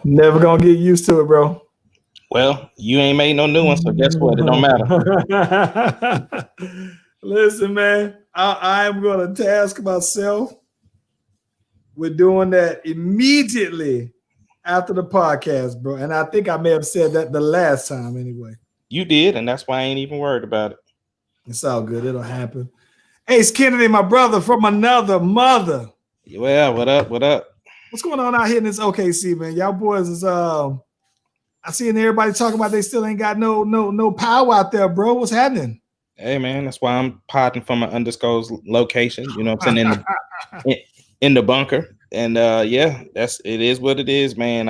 Never gonna get used to it, bro. Well, you ain't made no new one, so guess what? It don't matter. Listen, man, I am gonna task myself with doing that immediately after the podcast, bro. And I think I may have said that the last time anyway. You did, and that's why I ain't even worried about it. It's all good. It'll happen. Ace Kennedy, my brother from another mother. Well, what up? What up? What's going on out here in this OKC, man? Y'all boys is I seen everybody talking about they still ain't got no power out there, bro. What's happening? Hey, man, that's why I'm potting from an undisclosed location. You know what I'm saying? In the bunker. And yeah, it is what it is, man.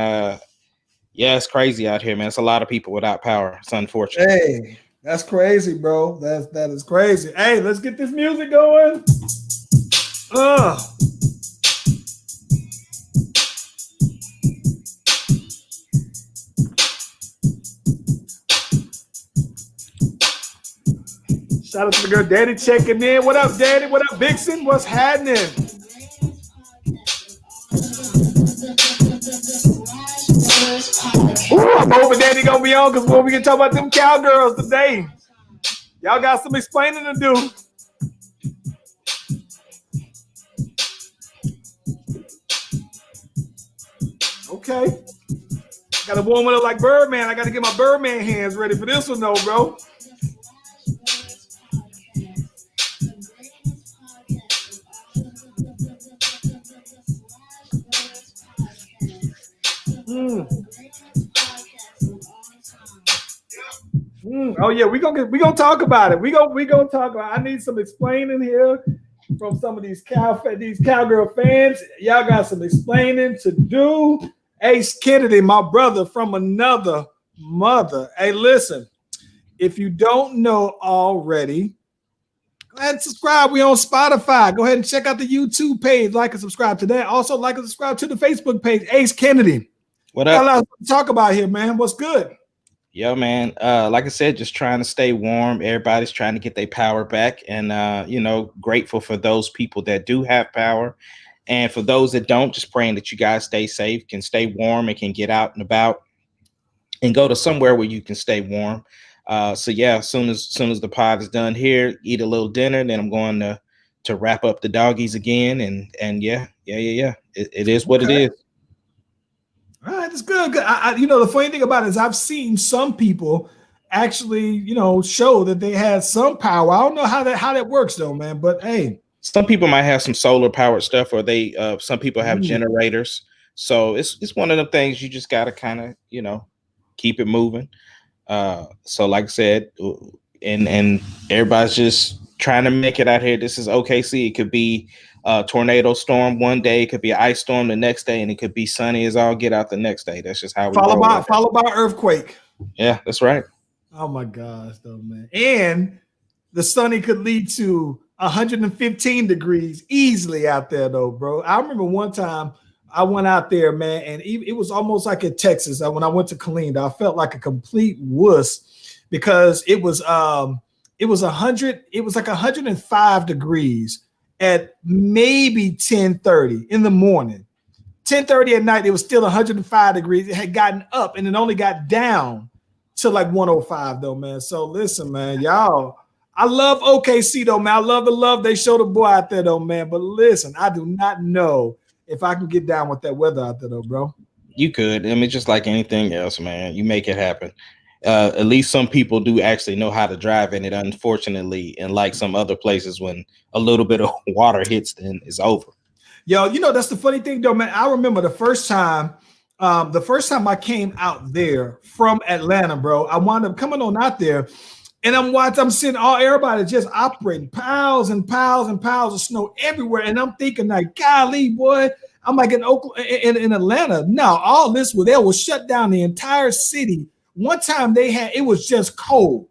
Yeah, it's crazy out here, man. It's a lot of people without power. It's unfortunate. Hey, that's crazy, bro. That is crazy. Hey, let's get this music going. Shout out to the girl Daddy checking in. What up, Daddy? What up, Vixen? What's happening? Ooh, I'm hoping Daddy gonna be on because we can talk about them cowgirls today. Y'all got some explaining to do. Okay. Gotta warm it up like Birdman. I gotta get my Birdman hands ready for this one though, bro. Oh yeah, we gonna talk about it. We gonna talk about it. I need some explaining here from some of these cowgirl fans. Y'all got some explaining to do. Ace Kennedy, my brother from another mother. Hey, listen, if you don't know already, go ahead and subscribe. We on Spotify. Go ahead and check out the YouTube page. Like and subscribe to that. Also, like and subscribe to the Facebook page. Ace Kennedy. What up? Got a lot to talk about here, man. What's good? Yo, man. Like I said, just trying to stay warm. Everybody's trying to get their power back, and you know, grateful for those people that do have power, and for those that don't, just praying that you guys stay safe, can stay warm, and can get out and about, and go to somewhere where you can stay warm. So yeah, as soon as the pod is done here, eat a little dinner, then I'm going to wrap up the doggies again, and yeah. It is what it is. All right, that's good. You know, the funny thing about it is I've seen some people actually, you know, show that they had some power. I don't know how that works though, man. But hey, some people might have some solar powered stuff, or they some people have generators. So it's one of the things you just gotta kind of, you know, keep it moving. So like I said, and everybody's just trying to make it out here. This is OKC. It could be a tornado storm one day, it could be an ice storm the next day, and it could be sunny as all get out the next day. That's just how we followed by earthquake. Yeah, that's right. Oh my gosh, though, man. And the sunny could lead to 115 degrees easily out there, though, bro. I remember one time I went out there, man, and it was almost like in Texas. When I went to Killeen, I felt like a complete wuss because it was like 105 degrees at maybe 10:30 in the morning. 10:30 at night, it was still 105 degrees. It had gotten up and it only got down to like 105 though, man. So listen, man, y'all, I love OKC though, man. I love the love they show the boy out there though, man. But listen, I do not know if I can get down with that weather out there though, bro. You could. I mean, just like anything else, man. You make it happen. At least some people do actually know how to drive in it, unfortunately, and like some other places, when a little bit of water hits, then it's over. Yo, you know, that's the funny thing though, man. I remember the first time I came out there from Atlanta, bro. I wound up coming on out there, and I'm seeing everybody just operating piles and piles and piles of snow everywhere, and I'm thinking like, golly, boy, I'm like in Atlanta. No, all this was, they was shut down the entire city. One time it was just cold.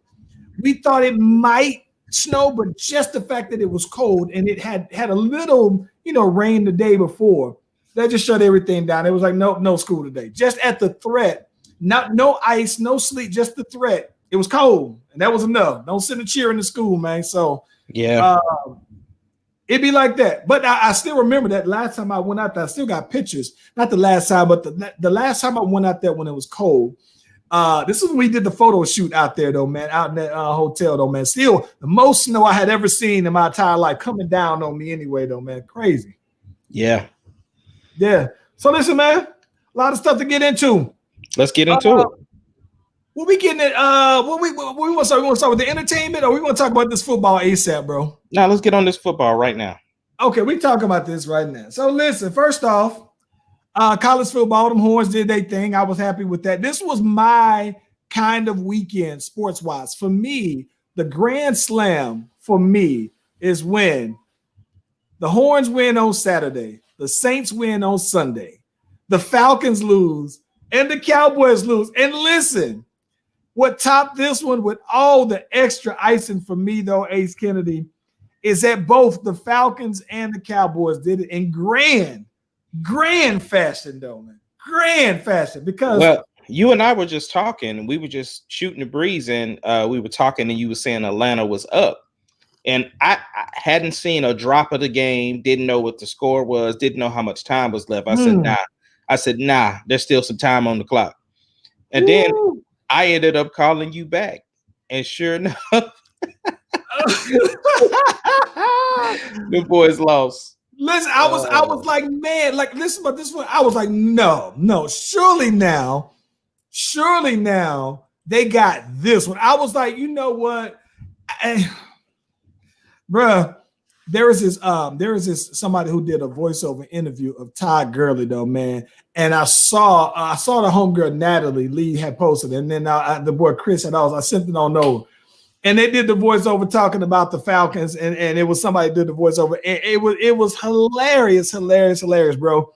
We thought it might snow, but just the fact that it was cold and it had a little, rain the day before, that just shut everything down. It was like, no school today. Just at the threat, no ice, no sleet, just the threat. It was cold, and that was enough. Don't send a cheer into school, man. So yeah, it'd be like that. But I still remember that last time I went out there. I still got pictures. Not the last time, but the last time I went out there when it was cold. This is when we did the photo shoot out there, though, man, out in that hotel, though, man. Still the most snow I had ever seen in my entire life coming down on me anyway, though, man. Crazy. Yeah. So listen, man, a lot of stuff to get into. Let's get into it. What we getting at? What we want to start? We want to start with the entertainment, or we want to talk about this football ASAP, bro? Now let's get on this football right now. Okay, we talk about this right now. So listen, first off, college football, them Horns did their thing. I was happy with that. This was my kind of weekend sports-wise. For me, the grand slam for me is when the Horns win on Saturday, the Saints win on Sunday, the Falcons lose, and the Cowboys lose. And listen, what topped this one with all the extra icing for me, though, Ace Kennedy, is that both the Falcons and the Cowboys did it in grand fashion, though, man. Grand fashion. Because you and I were just talking, and we were just shooting the breeze, and we were talking, and you were saying Atlanta was up. And I hadn't seen a drop of the game, didn't know what the score was, didn't know how much time was left. I said, nah, there's still some time on the clock. And then I ended up calling you back. And sure enough, the boys lost. Listen, I was like, man, like, listen about this one. I was like, no, surely now they got this one. I was like, you know what, bruh, there is this somebody who did a voiceover interview of Todd Gurley, though, man. And I saw the homegirl Natalie Lee had posted, and then the boy Chris had also, I sent it on over. And they did the voiceover talking about the Falcons, and it was somebody did the voiceover. And it was hilarious, bro.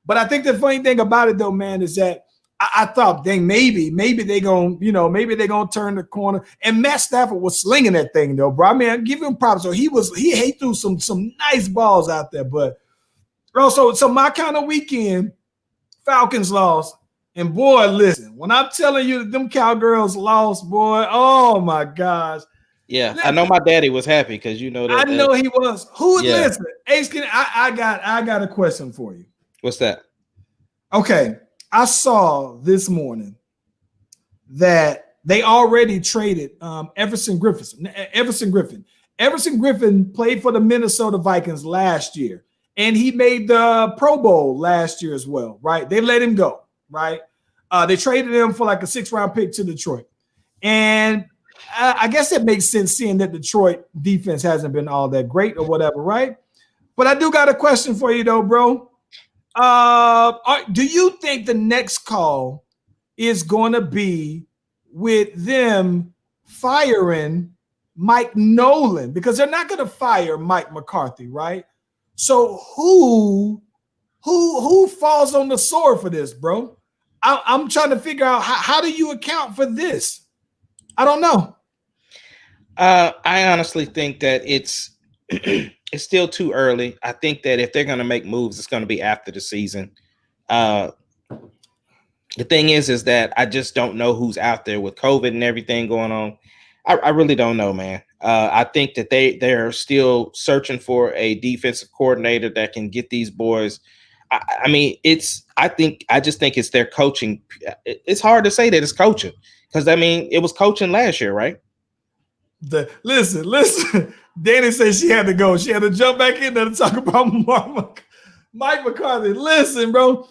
But I think the funny thing about it, though, man, is that I thought, dang, maybe they gonna turn the corner. And Matt Stafford was slinging that thing, though, bro. I mean, I give him props. So he threw some nice balls out there. But bro, so my kind of weekend, Falcons lost. And boy, listen, when I'm telling you that them Cowgirls lost, boy, oh my gosh. Yeah, listen, I know my daddy was happy because you know that. I know he was. Listen, Ace, I got a question for you. What's that? Okay. I saw this morning that they already traded Everson Griffin. Everson Griffin played for the Minnesota Vikings last year, and he made the Pro Bowl last year as well, right? They let him go. Right, they traded him for like a 6th-round pick to Detroit, and I guess it makes sense seeing that Detroit defense hasn't been all that great or whatever, right? But I do got a question for you though, bro. Do you think the next call is going to be with them firing Mike Nolan, because they're not going to fire Mike McCarthy, right? So who falls on the sword for this, bro? I'm trying to figure out how do you account for this? I don't know. I honestly think that it's still too early. I think that if they're going to make moves, it's going to be after the season. The thing is that I just don't know who's out there with COVID and everything going on. I really don't know, man. I think that they're still searching for a defensive coordinator that can get these boys. I just think it's their coaching. It's hard to say that it's coaching because it was coaching last year, right? Listen. Danny said she had to go. She had to jump back in there to talk about Mike McCarthy. Listen, bro.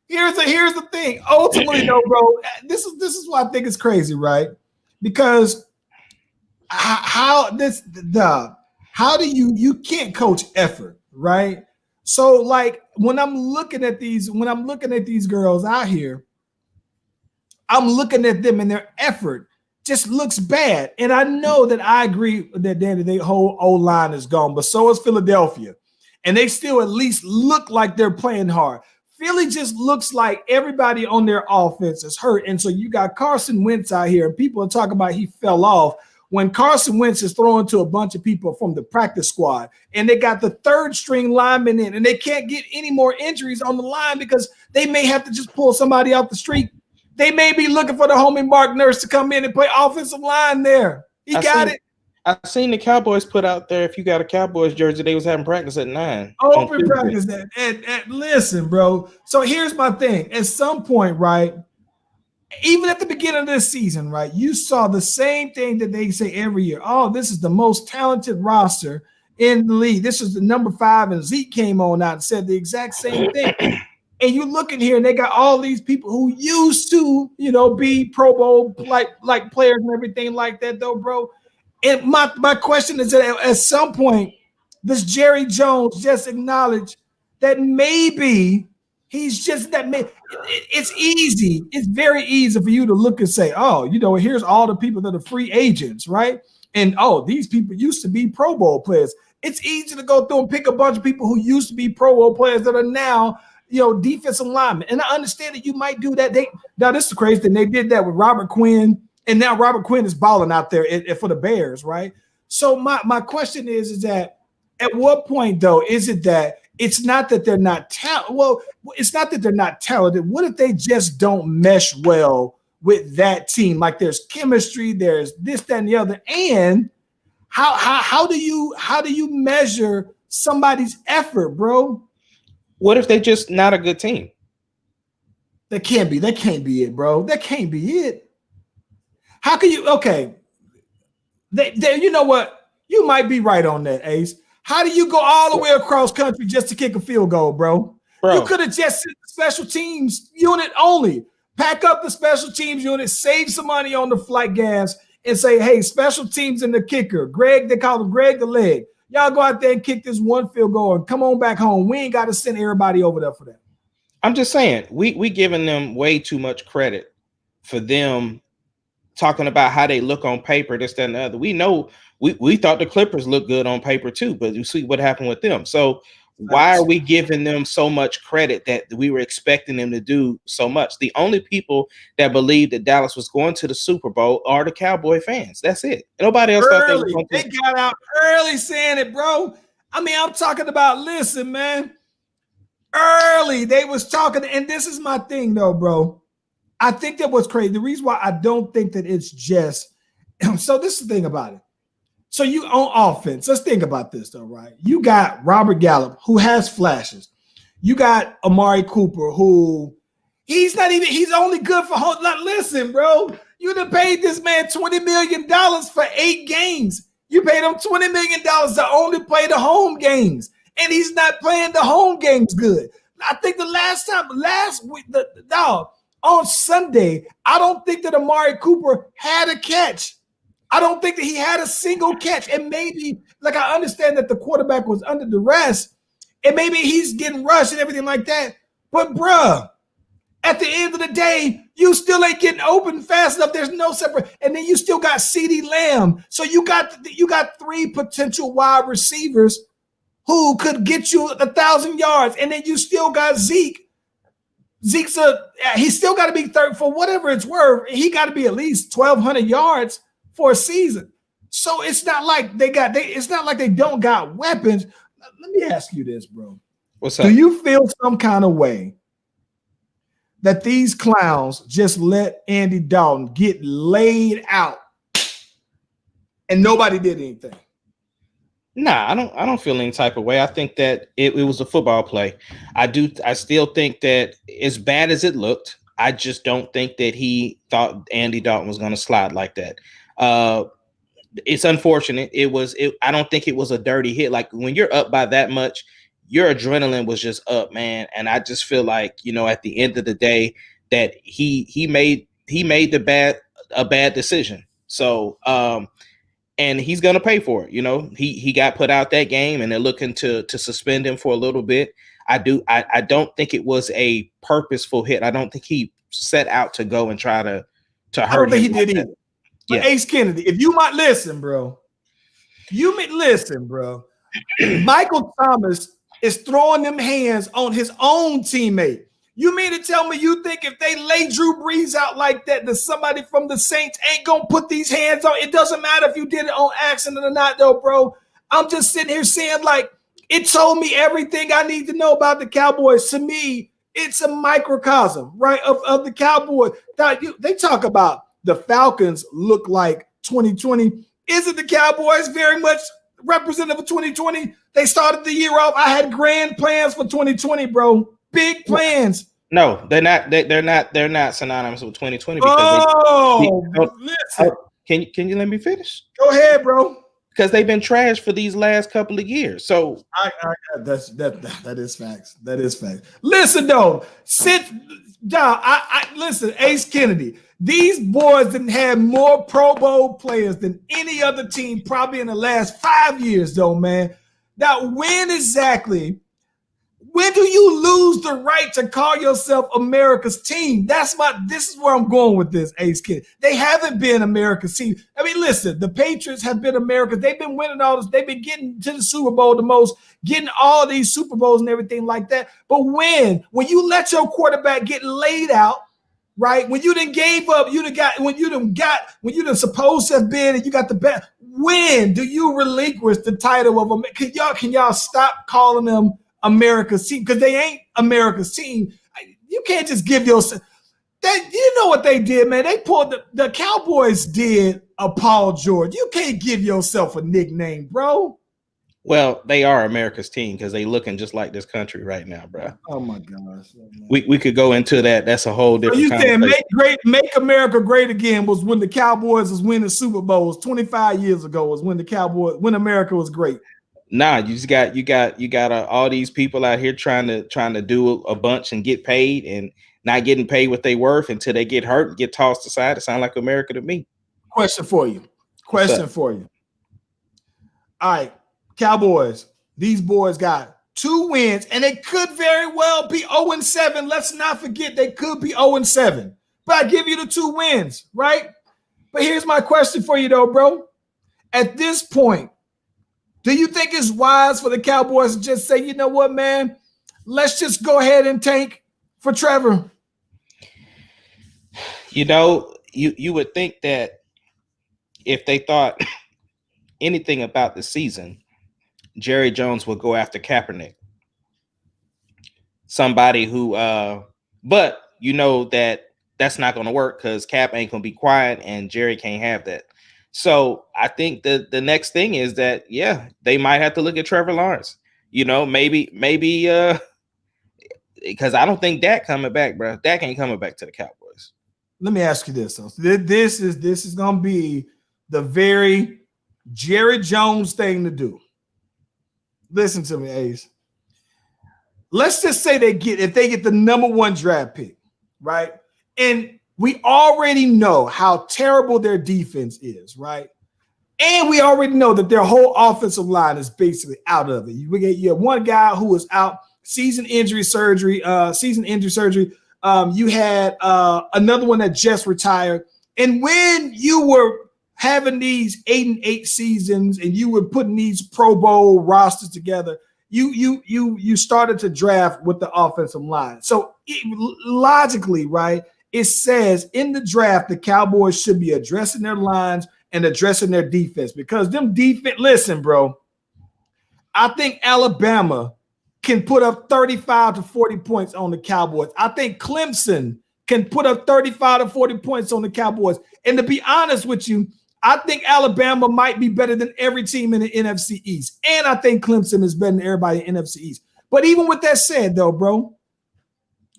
Here's the thing. Ultimately, though, bro, this is why I think it's crazy, right? Because how do you can't coach effort, right? So like when I'm looking at these girls out here, I'm looking at them and their effort just looks bad. And I know that I agree that Danny, the whole O-line is gone, but so is Philadelphia. and they still at least look like they're playing hard. Philly just looks like everybody on their offense is hurt. And so you got Carson Wentz out here, and people are talking about he fell off when Carson Wentz is throwing to a bunch of people from the practice squad, and they got the third string lineman in, and they can't get any more injuries on the line because they may have to just pull somebody out the street. They may be looking for the homie Mark Nurse to come in and play offensive line there. He got it. I seen the Cowboys put out there, if you got a Cowboys jersey, they was having practice at 9. Open practice. And listen, bro. So here's my thing. At some point, right, even at the beginning of this season, right, you saw the same thing that they say every year. Oh, this is the most talented roster in the league. This is the number 5, and Zeke came on out and said the exact same thing. And you look in here, and they got all these people who used to, be Pro Bowl like players and everything like that, though, bro. And my question is that at some point, does Jerry Jones just acknowledge that maybe he's just that? It's easy. It's very easy for you to look and say, oh, here's all the people that are free agents, right? And these people used to be Pro Bowl players. It's easy to go through and pick a bunch of people who used to be Pro Bowl players that are now, defensive linemen. And I understand that you might do that. Now this is crazy. And they did that with Robert Quinn. And now Robert Quinn is balling out there for the Bears, right? So my question is that at what point, though, is it that it's not that they're not talented? Well, it's not that they're not talented. What if they just don't mesh well with that team? Like there's chemistry, there's this, that, and the other. And how do you measure somebody's effort, bro? What if they just not a good team? That can't be it, bro. That can't be it. How can you? Okay, you know what? You might be right on that, Ace. How do you go all the way across country just to kick a field goal, bro? You could have just sent the special teams unit only. Pack up the special teams unit, save some money on the flight gas, and say, hey, special teams and the kicker, Greg, they call him Greg the Leg. Y'all go out there and kick this one field goal and come on back home. We ain't got to send everybody over there for that. I'm just saying, we giving them way too much credit for them talking about how they look on paper, this, that, and the other. We know we thought the Clippers looked good on paper too, but you see what happened with them. So why are we giving them so much credit that we were expecting them to do so much? The only people that believed that Dallas was going to the Super Bowl are the Cowboy fans. That's it. Nobody else thought they were going to. They got out early saying it, bro. I mean, I'm talking about, listen, man. Early, they was talking, and this is my thing, though, bro. I think that was crazy. The reason why I don't think that it's just so this is the thing about it. So you on offense, let's think about this though, right? You got Robert Gallup, who has flashes. You got Amari Cooper, who he's only good for home. Now, listen, bro, you done paid this man $20 million for 8 games. You paid him $20 million to only play the home games, and he's not playing the home games good. I think last week, on Sunday, I don't think that Amari Cooper had a catch. I don't think that he had a single catch. And maybe, I understand that the quarterback was under duress, and maybe he's getting rushed and everything like that. But, bruh, at the end of the day, you still ain't getting open fast enough. There's no separate. And then you still got CeeDee Lamb. So you got 3 potential wide receivers who could get you 1,000 yards. And then you still got Zeke. He's still got to be third for whatever it's worth. He got to be at least 1,200 yards for a season. So it's not like it's not like they don't got weapons. Let me ask you this, bro. What's up? Do you feel some kind of way that these clowns just let Andy Dalton get laid out and nobody did anything? Nah, I don't feel any type of way. I think that it was a football play. I still think that as bad as it looked, I just don't think that he thought Andy Dalton was going to slide like that. It's unfortunate. I don't think it was a dirty hit. Like when you're up by that much, your adrenaline was just up, man. And I just feel like, at the end of the day that he made a bad decision. So, and he's going to pay for it. He got put out that game and they're looking to suspend him for a little bit. I don't think it was a purposeful hit. I don't think he set out to go and try to hurt him. I don't think he did that. either. But Ace Kennedy, if you might listen, bro. Michael Thomas is throwing them hands on his own teammate. You mean to tell me you think if they lay Drew Brees out like that somebody from the Saints ain't going to put these hands on? It doesn't matter if you did it on accident or not, though, bro. I'm just sitting here saying, like, it told me everything I need to know about the Cowboys. To me, it's a microcosm, right, of the Cowboys. They talk about the Falcons look like 2020. Isn't the Cowboys very much representative of 2020? They started the year off. I had grand plans for 2020, bro. Big plans. No, they're not. They're not synonymous with 2020. Because listen. Can you let me finish? Go ahead, bro. Because they've been trashed for these last couple of years. So that is facts. That is facts. Listen, though, listen, Ace Kennedy. These boys didn't have more Pro Bowl players than any other team probably in the last 5 years, though, man. Now, when do you lose the right to call yourself America's team? This is where I'm going with this, Ace Kid. They haven't been America's team. I mean, listen, the Patriots have been America's. They've been winning all this. They've been getting to the Super Bowl the most, getting all these Super Bowls and everything like that. But when you let your quarterback get laid out, right? When you done gave up, when you done supposed to have been and you got the best, when do you relinquish the title of them? Can y'all stop calling them America's team? Because they ain't America's team. You can't just give yourself that. You know what they did, man? They pulled the Cowboys did a Paul George. You can't give yourself a nickname, bro. Well, they are America's team because they looking just like this country right now, bro. Oh my gosh. We could go into that. That's a whole different. So you saying make America great again was when the Cowboys was winning Super Bowls 25 years ago was when America was great. Nah, you got all these people out here trying to do a bunch and get paid and not getting paid what they worth until they get hurt and get tossed aside. It sounds like America to me. Question for you. All right, Cowboys. These boys got 2 wins, and they could very well be 0-7. Let's not forget they could be 0-7. But I give you the 2 wins, right? But here's my question for you, though, bro. At this point, do you think it's wise for the Cowboys to just say, you know what, man, let's just go ahead and tank for Trevor? You know, you would think that if they thought anything about the season, Jerry Jones would go after Kaepernick. Somebody who, but you know that's not going to work because Cap ain't going to be quiet and Jerry can't have that. So I think the next thing is that, yeah, they might have to look at Trevor Lawrence. You know, maybe because I don't think Dak coming back, bro. Dak ain't coming back to the Cowboys. Let me ask you this. So this is going to be the very Jerry Jones thing to do. Listen to me, Ace. Let's just say if they get the number 1 draft pick, right? And we already know how terrible their defense is, right? And we already know that their whole offensive line is basically out of it. You have one guy who was out, season injury surgery. You had another one that just retired. And when you were having these 8-8 seasons and you were putting these Pro Bowl rosters together, you started to draft with the offensive line. So logically, right, it says in the draft the Cowboys should be addressing their lines and addressing their defense because them defense. Listen, bro, I think Alabama can put up 35 to 40 points on the Cowboys. I think Clemson can put up 35 to 40 points on the Cowboys. And to be honest with you, I think Alabama might be better than every team in the NFC East. And I think Clemson is better than everybody in the NFC East. But even with that said, though, bro,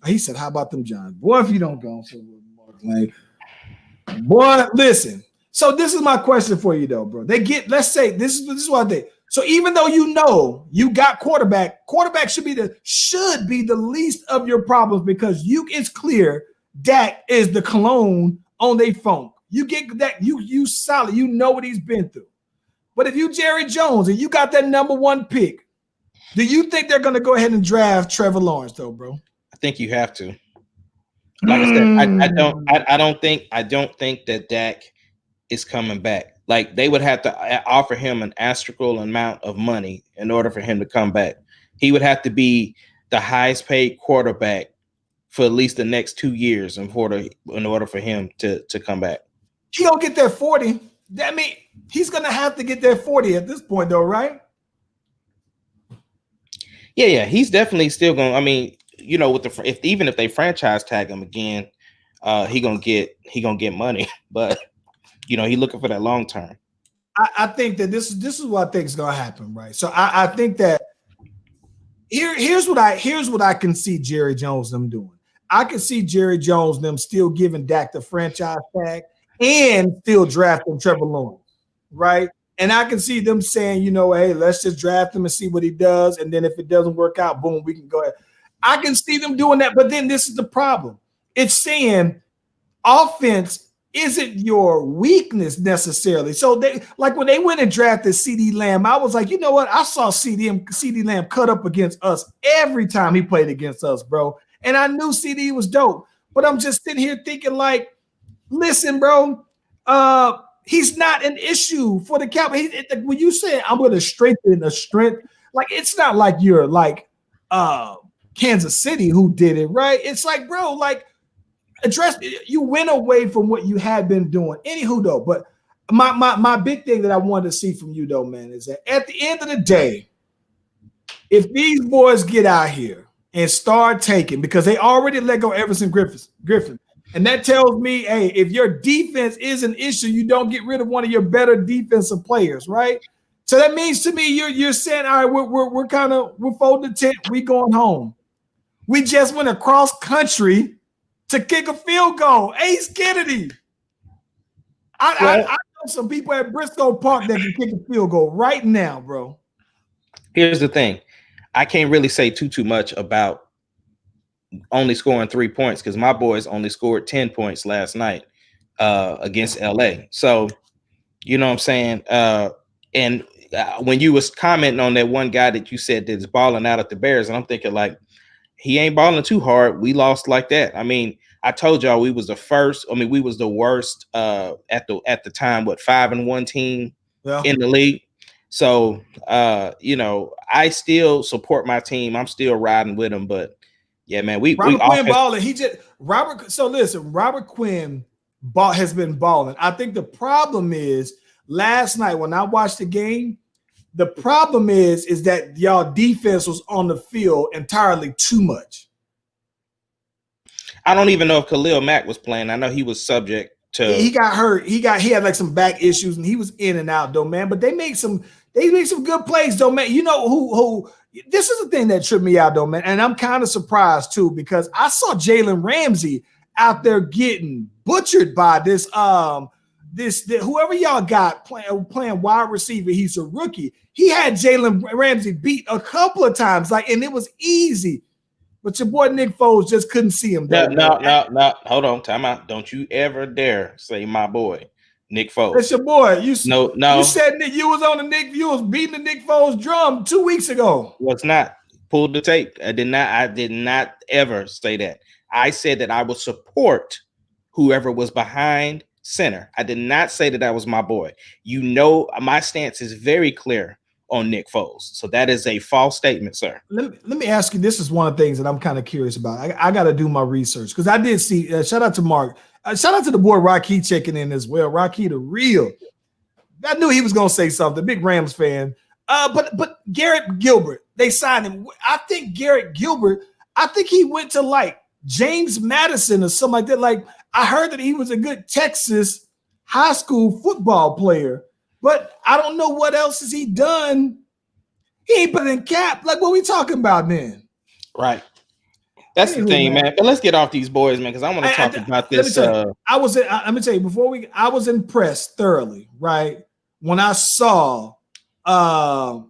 he said, how about them Giants? Boy, if you don't go, so like, boy, listen. So this is my question for you, though, bro. Let's say this is what they. So even though you know you got quarterback should be the least of your problems because it's clear Dak is the cologne on their phone. You get that, you solid, you know what he's been through. But if you Jerry Jones and you got that number 1 pick, do you think they're gonna go ahead and draft Trevor Lawrence, though, bro? I think you have to. Like I said, I don't think that Dak is coming back. Like they would have to offer him an astronomical amount of money in order for him to come back. He would have to be the highest paid quarterback for at least the next 2 years in order for him to come back. He gonna get that 40. That mean he's gonna have to get that 40 at this point, though, right? Yeah. He's definitely still going. I mean, you know, with even if they franchise tag him again, he gonna get money. But you know, he looking for that long term. I think that this is what I think is gonna happen, right? So I think that here's what I can see Jerry Jones them doing. I can see Jerry Jones them still giving Dak the franchise tag and still drafting Trevor Lawrence, right? And I can see them saying, you know, hey, let's just draft him and see what he does. And then if it doesn't work out, boom, we can go ahead. I can see them doing that. But then this is the problem. It's saying offense isn't your weakness necessarily. So they like when they went and drafted CeeDee Lamb, I was like, you know what? I saw CeeDee Lamb cut up against us every time he played against us, bro. And I knew CD was dope. But I'm just sitting here thinking, like, listen, bro, he's not an issue for the Cowboys. When you say I'm going to strengthen the strength, like it's not like you're like Kansas City who did it, right? It's like, bro, like you went away from what you had been doing. Anywho, though, but my big thing that I wanted to see from you, though, man, is that at the end of the day, if these boys get out here and start taking, because they already let go Everson Griffin. And that tells me, hey, if your defense is an issue, you don't get rid of one of your better defensive players, right? So that means to me, you're saying, all right, we're folding the tent, we going home. We just went across country to kick a field goal. Ace Kennedy. I know some people at Briscoe Park that can kick a field goal right now, bro. Here's the thing. I can't really say too much about only scoring 3 points because my boys only scored 10 points last night against LA. So, you know what I'm saying? And when you was commenting on that one guy that you said that's balling out at the Bears, and I'm thinking like, he ain't balling too hard. We lost like that. I mean, I told y'all we was the worst at the time, 5-1 team in the league. So, you know, I still support my team. I'm still riding with them, but yeah, man, Robert Quinn balling. Robert Quinn has been balling. I think the problem is last night when I watched the game, the problem is that y'all defense was on the field entirely too much. I don't even know if Khalil Mack was playing. I know he was subject to. He got hurt. He had like some back issues, and he was in and out, though, man. But they made some good plays, though, man. You know who? This is the thing that tripped me out, though, man. And I'm kind of surprised too because I saw Jalen Ramsey out there getting butchered by this whoever y'all got playing wide receiver. He's a rookie. He had Jalen Ramsey beat a couple of times, like, and it was easy. But your boy Nick Foles just couldn't see him. No. Hold on, time out. Don't you ever dare say my boy Nick Foles. That's your boy. You You said that you was beating the Nick Foles drum 2 weeks ago. Well, it's not. Pulled the tape. I did not ever say that. I said that I would support whoever was behind center. I did not say that was my boy. You know, my stance is very clear on Nick Foles. So that is a false statement, sir. Let me ask you, this is one of the things that I'm kind of curious about. I got to do my research because I did see, shout out to Mark. Shout out to the boy Rocky checking in as well. Rocky the real. I knew he was going to say something. Big Rams fan. But Garrett Gilbert, they signed him. I think Garrett Gilbert, he went to like James Madison or something like that. Like I heard that he was a good Texas high school football player. But I don't know what else has he done. He ain't put in cap. Like, what we talking about then? Right. That's the thing, man. But let's get off these boys, man, because I want to talk about this. Let me tell you, I was impressed thoroughly, right? When I saw the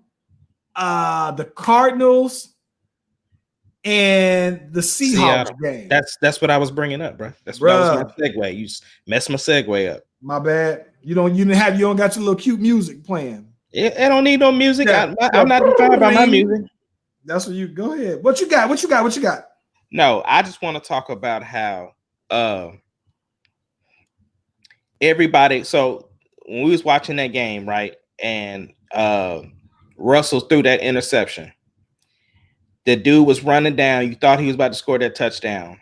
Cardinals and the Seahawks game. That's what I was bringing up, bro. That was my segue. You messed my segue up. My bad. You don't got your little cute music playing. I don't need no music. I'm not defined by my music. That's what you go ahead. What you got? No, I just want to talk about how everybody. So when we was watching that game, right, and Russell threw that interception, The dude was running down. You thought he was about to score that touchdown.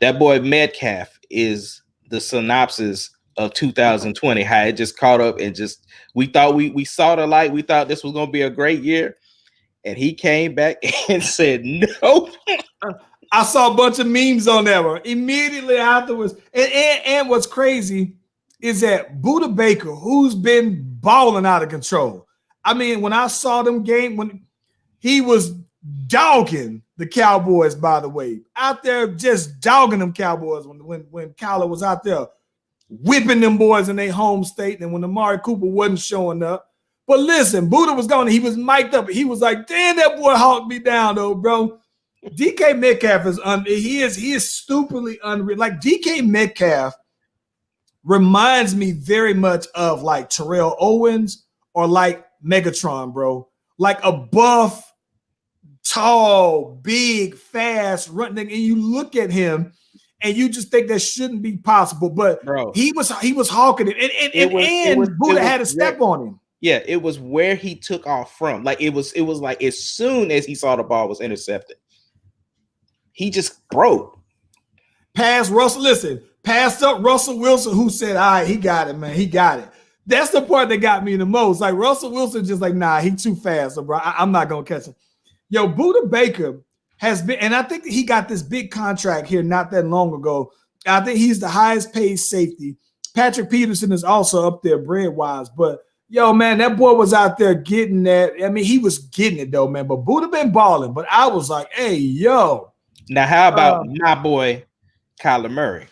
That boy Metcalf is the synopsis of 2020. How it just caught up and just we thought we saw the light. We thought this was gonna be a great year, and he came back and said no. I saw a bunch of memes on that one immediately afterwards. And what's crazy is that Buda Baker, who's been balling out of control. I mean, when I saw them game, when he was dogging the Cowboys, by the way, out there just dogging them Cowboys when Kyler was out there whipping them boys in their home state, and when Amari Cooper wasn't showing up. But listen, Buda was going, he was mic'd up. He was like, damn, that boy hawked me down, though, bro. DK Metcalf is stupidly unreal. Like DK Metcalf reminds me very much of like Terrell Owens or like Megatron, bro. Like a buff, tall, big, fast running, and you look at him and you just think that shouldn't be possible. But bro, he was hawking it, and Buda had a step on him. Yeah, it was where he took off from. Like it was like as soon as he saw the ball was intercepted, he just broke. Pass Russell. Listen, passed up Russell Wilson, who said, all right, he got it, man. He got it. That's the part that got me the most. Like Russell Wilson just like, nah, he too fast. So, bro, I'm not going to catch him. Yo, Buda Baker has been, and I think he got this big contract here not that long ago. I think he's the highest paid safety. Patrick Peterson is also up there bread-wise. But, yo, man, that boy was out there getting that. I mean, he was getting it, though, man. But Buda been balling. But I was like, hey, yo. Now, how about my boy, Kyler Murray?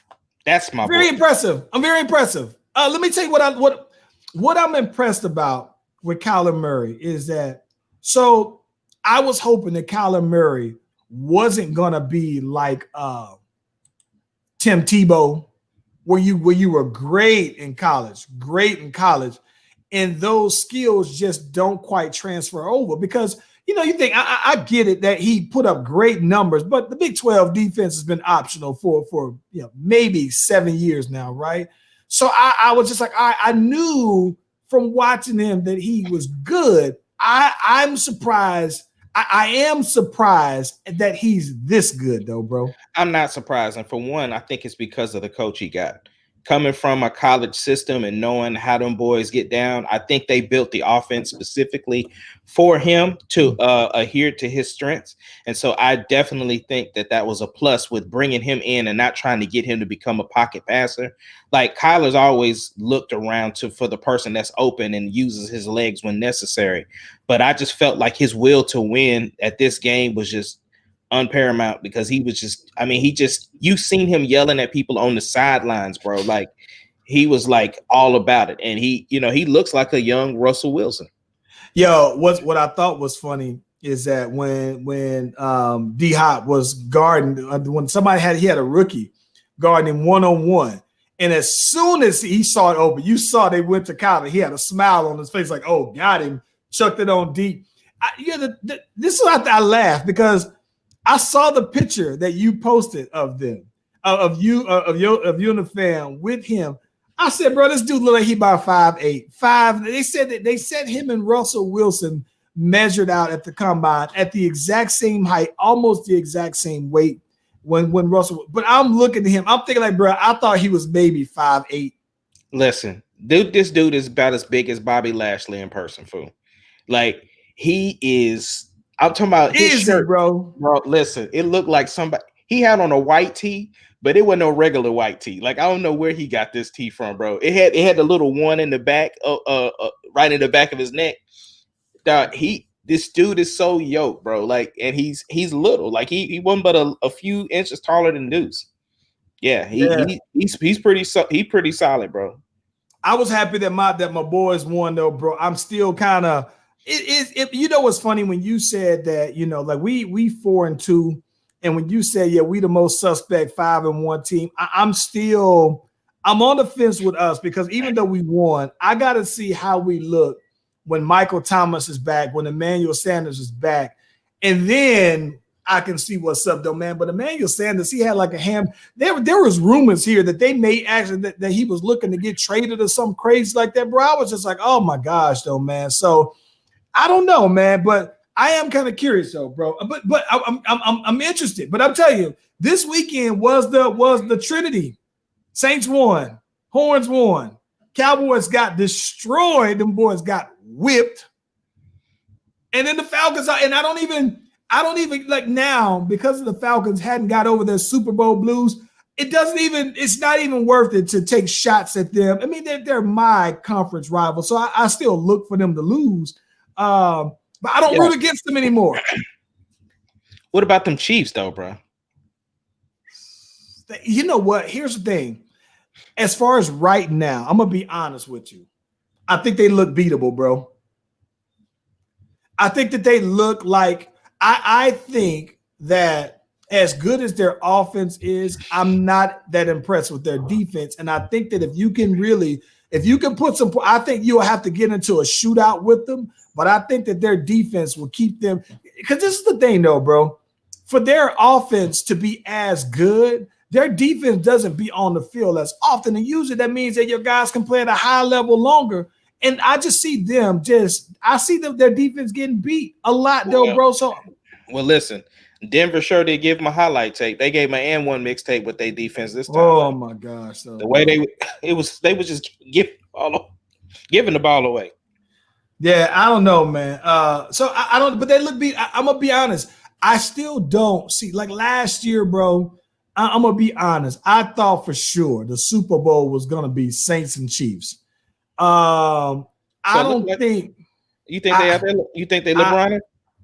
That's my very boy. Impressive. I'm very impressive. Let me tell you what I'm impressed about with Kyler Murray is that, so I was hoping that Kyler Murray wasn't gonna be like Tim Tebow, where you were great in college, and those skills just don't quite transfer over because you know you think I get it that he put up great numbers, but the Big 12 defense has been optional for you know maybe 7 years now, right? So I was just like I knew from watching him that he was good. I'm surprised. I am surprised that he's this good, though, bro. I'm not surprised. And for one, I think it's because of the coach he got. Coming from a college system and knowing how them boys get down, I think they built the offense specifically for him to adhere to his strengths. And so I definitely think that was a plus with bringing him in and not trying to get him to become a pocket passer. Like Kyler's always looked around for the person that's open and uses his legs when necessary. But I just felt like his will to win at this game was just unparamount because he was just, I mean, you seen him yelling at people on the sidelines, bro. Like he was like all about it. And he looks like a young Russell Wilson. Yo, what I thought was funny is that when D Hop was guarding, when he had a rookie guarding him one-on-one, and as soon as he saw it open, you saw they went to Kyler. He had a smile on his face, like, "Oh, got him!" Chucked it on deep. This is what I laughed because I saw the picture that you posted of them, of you and the fam with him. I said, bro, this dude look like he about 5'8", 5. They said that they said him and Russell Wilson measured out at the combine at the exact same height, almost the exact same weight when Russell. But I'm looking at him, I'm thinking like, bro, I thought he was maybe 5'8". Listen, this dude is about as big as Bobby Lashley in person, fool. Like he is. I'm talking about his shirt, bro. Bro, listen, it looked like somebody he had on a white tee, but it wasn't no regular white tee. Like I don't know where he got this tee from, bro. It had the little one in the back, right in the back of his neck. This dude is so yoked, bro. Like, and he's little. Like he wasn't but a few inches taller than Deuce. Yeah, he's pretty solid, bro. I was happy that my boys won though, bro. I'm still kind of. You know what's funny when you said that, you know, like we 4-2, and when you said, yeah, we the most suspect 5-1 team, I'm on the fence with us because even though we won, I got to see how we look when Michael Thomas is back, when Emmanuel Sanders is back, and then I can see what's up though, man. But Emmanuel Sanders, he had like a ham. There was rumors here that they may actually that he was looking to get traded or something crazy like that, bro. I was just like, oh my gosh, though, man. So I don't know, man, but I am kind of curious though, bro. But I'm interested. But I'm telling you, this weekend was the Trinity. Saints won, Horns won, Cowboys got destroyed. Them boys got whipped, and then the Falcons. And I don't even like now because the Falcons hadn't got over their Super Bowl blues. It's not even worth it to take shots at them. I mean, they're my conference rival, so I still look for them to lose. But I don't root against them anymore. What about them Chiefs, though, bro? You know what? Here's the thing. As far as right now, I'm going to be honest with you. I think they look beatable, bro. I think that they look like I think that as good as their offense is, I'm not that impressed with their defense. And I think that if you can put some, I think you'll have to get into a shootout with them. But I think that their defense will keep them, because this is the thing, though, bro. For their offense to be as good, their defense doesn't be on the field as often. And usually that means that your guys can play at a high level longer. And I just see them their defense getting beat a lot, though, bro. So, well, listen, Denver sure did give them a highlight tape. They gave them an and one mixtape with their defense this time. Oh my gosh. The way they was just giving the ball away. Yeah, I don't know, man. So I don't, but they look beat. I'm gonna be honest. I still don't see, like last year, bro. I'm gonna be honest. I thought for sure the Super Bowl was gonna be Saints and Chiefs. I don't think. You think they are? You think they LeBron?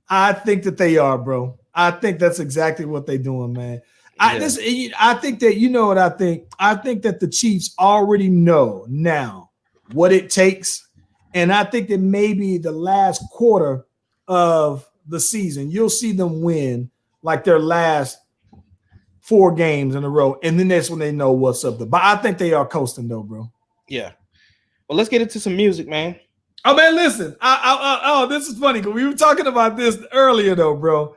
I think that they are, bro. I think that's exactly what they're doing, man. Yeah. I think that, you know what I think? I think that the Chiefs already know now what it takes. And I think that maybe the last quarter of the season, you'll see them win like their last 4 games in a row. And then that's when they know what's up. But I think they are coasting, though, bro. Yeah. Well, let's get into some music, man. Oh, man, listen. This is funny because we were talking about this earlier, though, bro.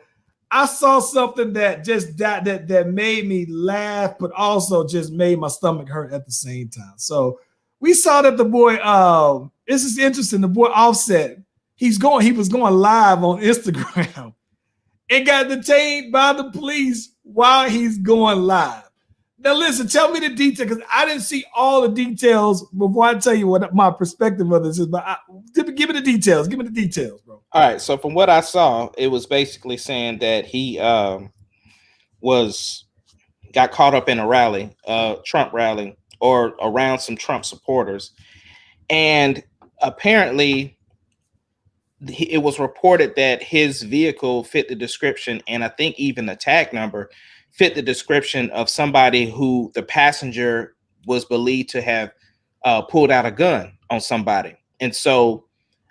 I saw something that just that made me laugh, but also just made my stomach hurt at the same time. So we saw that the boy, this is interesting. The boy Offset, he was going live on Instagram and got detained by the police while he's going live. Now, listen, tell me the detail, because I didn't see all the details before I tell you what my perspective of this is. But give me the details. Give me the details, bro. All right. So from what I saw, it was basically saying that he got caught up in a rally, Trump rally, or around some Trump supporters. And apparently it was reported that his vehicle fit the description, and I think even the tag number fit the description of somebody who the passenger was believed to have pulled out a gun on somebody. And so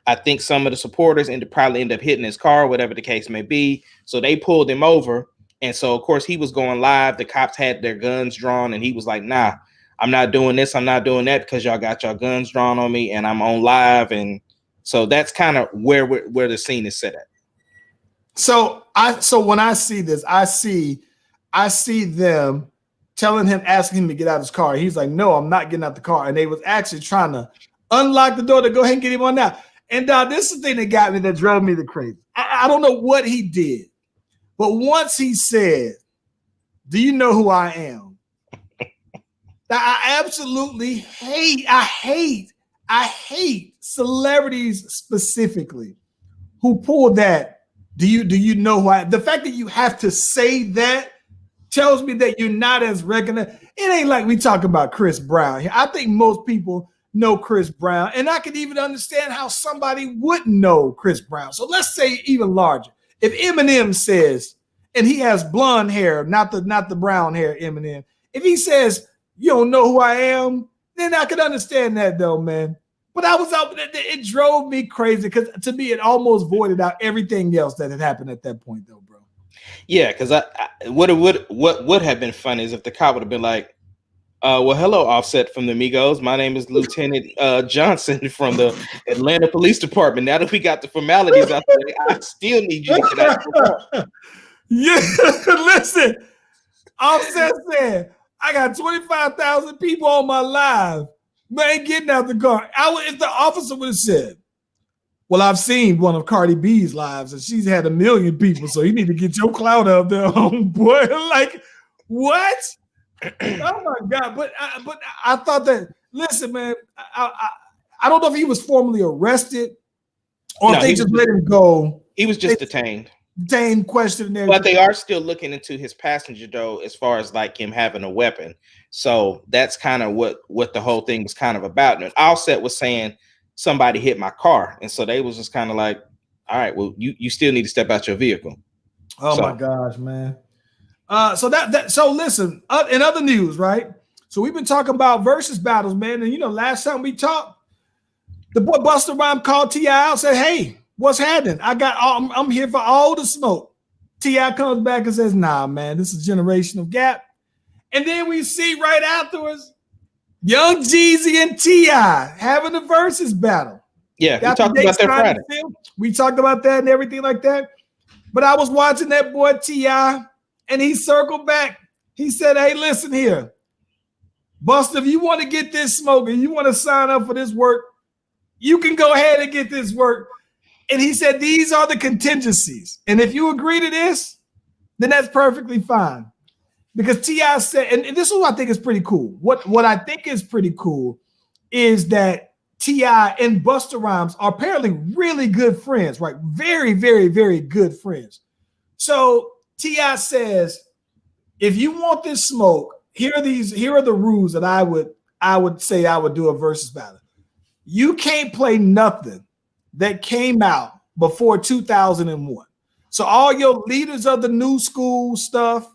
I think some of the supporters probably end up hitting his car, whatever the case may be. So they pulled him over. And so, of course, he was going live. The cops had their guns drawn, and he was like, nah, I'm not doing this. I'm not doing that because y'all got your guns drawn on me and I'm on live. And so that's kind of where the scene is set at. So when I see this, I see them telling him, asking him to get out of his car. He's like, no, I'm not getting out the car. And they was actually trying to unlock the door to go ahead and get him on now. And this is the thing that got me, that drove me the crazy. I don't know what he did, but once he said, do you know who I am? I absolutely hate celebrities specifically who pull that. Do you know who I am? The fact that you have to say that tells me that you're not as recognized. It ain't like we talk about Chris Brown here. I think most people know Chris Brown, and I could even understand how somebody wouldn't know Chris Brown. So let's say even larger. If Eminem says, and he has blonde hair, not the brown hair Eminem, if he says, you don't know who I am, then I could understand that, though, man. But it drove me crazy because to me, it almost voided out everything else that had happened at that point, though, bro. Yeah, because what would have been funny is if the cop would have been like, well, hello, Offset from the Migos. My name is Lieutenant Johnson from the Atlanta Police Department. Now that we got the formalities out there, I still need you to get out of the car. Yeah, listen, Offset said, I got 25,000 people on my live. Man, getting out the car. If the officer would have said, Well, I've seen one of Cardi B's lives, and she's had 1 million people. So you need to get your clout up there, homeboy. Like, what? Oh my God! But I thought that. Listen, man, I don't know if he was formally arrested or if they just let him go. He was just detained. Detained, questioned, but they are still looking into his passenger door as far as like him having a weapon. So that's kind of what the whole thing was kind of about. And Offset was saying somebody hit my car, and so they was just kind of like, all right, well, you still need to step out your vehicle. Oh my gosh, man. So listen, in other news, right? So we've been talking about versus battles, man. And last time we talked, the boy Busta Rhymes called T.I. out, said, "Hey, what's happening? I'm here for all the smoke." T.I. comes back and says, "Nah, man, this is generational gap." And then we see right afterwards, young Jeezy and T.I. having a versus battle. Yeah, we talked about that Friday. We talked about that and everything like that. But I was watching that boy T.I., and he circled back. He said, "Hey, listen here. Busta, if you want to get this smoke and you want to sign up for this work, you can go ahead and get this work." And he said, "These are the contingencies. And if you agree to this, then that's perfectly fine." Because T.I. said, and this is what I think is pretty cool. What I think is pretty cool is that T.I. and Busta Rhymes are apparently really good friends, right? Very, very, very good friends. So T.I. says, if you want this smoke, here are the rules that I would say I would do a versus battle. You can't play nothing that came out before 2001. So all your leaders of the new school stuff,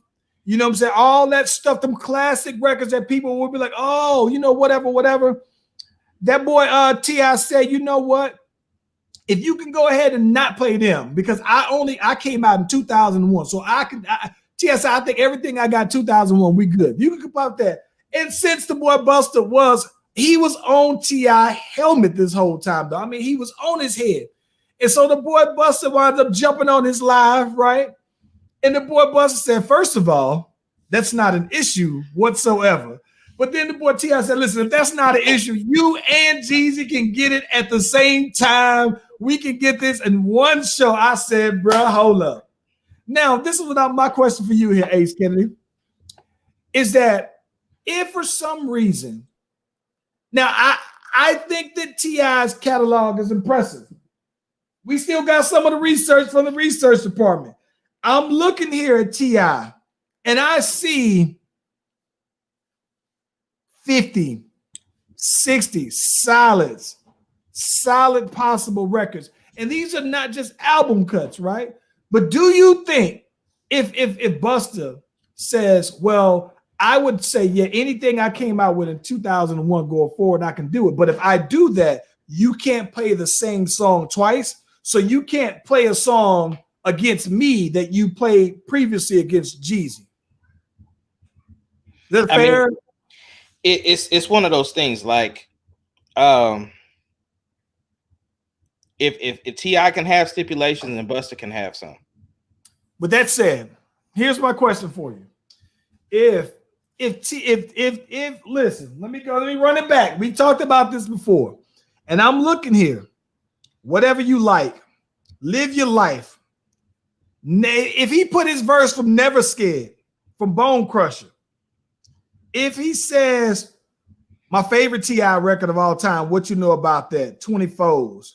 you know what I'm saying? All that stuff, them classic records that people would be like, oh, whatever. That boy T.I. said, you know what? If you can go ahead and not play them, because I came out in 2001. So T.I. said, I think everything I got 2001, we good. You can come out that. And since the boy Busta was on T.I. helmet this whole time, though. I mean, he was on his head. And so the boy Busta winds up jumping on his live, right? And the boy Busta said, first of all, that's not an issue whatsoever. But then the boy T.I. said, listen, if that's not an issue, you and Jeezy can get it at the same time. We can get this in one show. I said, bro, hold up. Now, this is my question for you here, Ace Kennedy, is that if for some reason, now I think that T.I.'s catalog is impressive. We still got some of the research from the research department. I'm looking here at T.I. and I see 50, 60 solid possible records. And these are not just album cuts, right? But do you think if Busta says, well, I would say, yeah, anything I came out with in 2001 going forward, I can do it. But if I do that, you can't play the same song twice. So you can't play a song against me that you played previously against Jeezy. Is that fair? Mean, it's one of those things like if T.I. can have stipulations and Busta can have some. With that said, here's my question for you. If listen, let me run it back. We talked about this before. And I'm looking here. Whatever you like, live your life. If he put his verse from Never Scared, from Bone Crusher, if he says my favorite T.I. record of all time, what you know about that? 24s.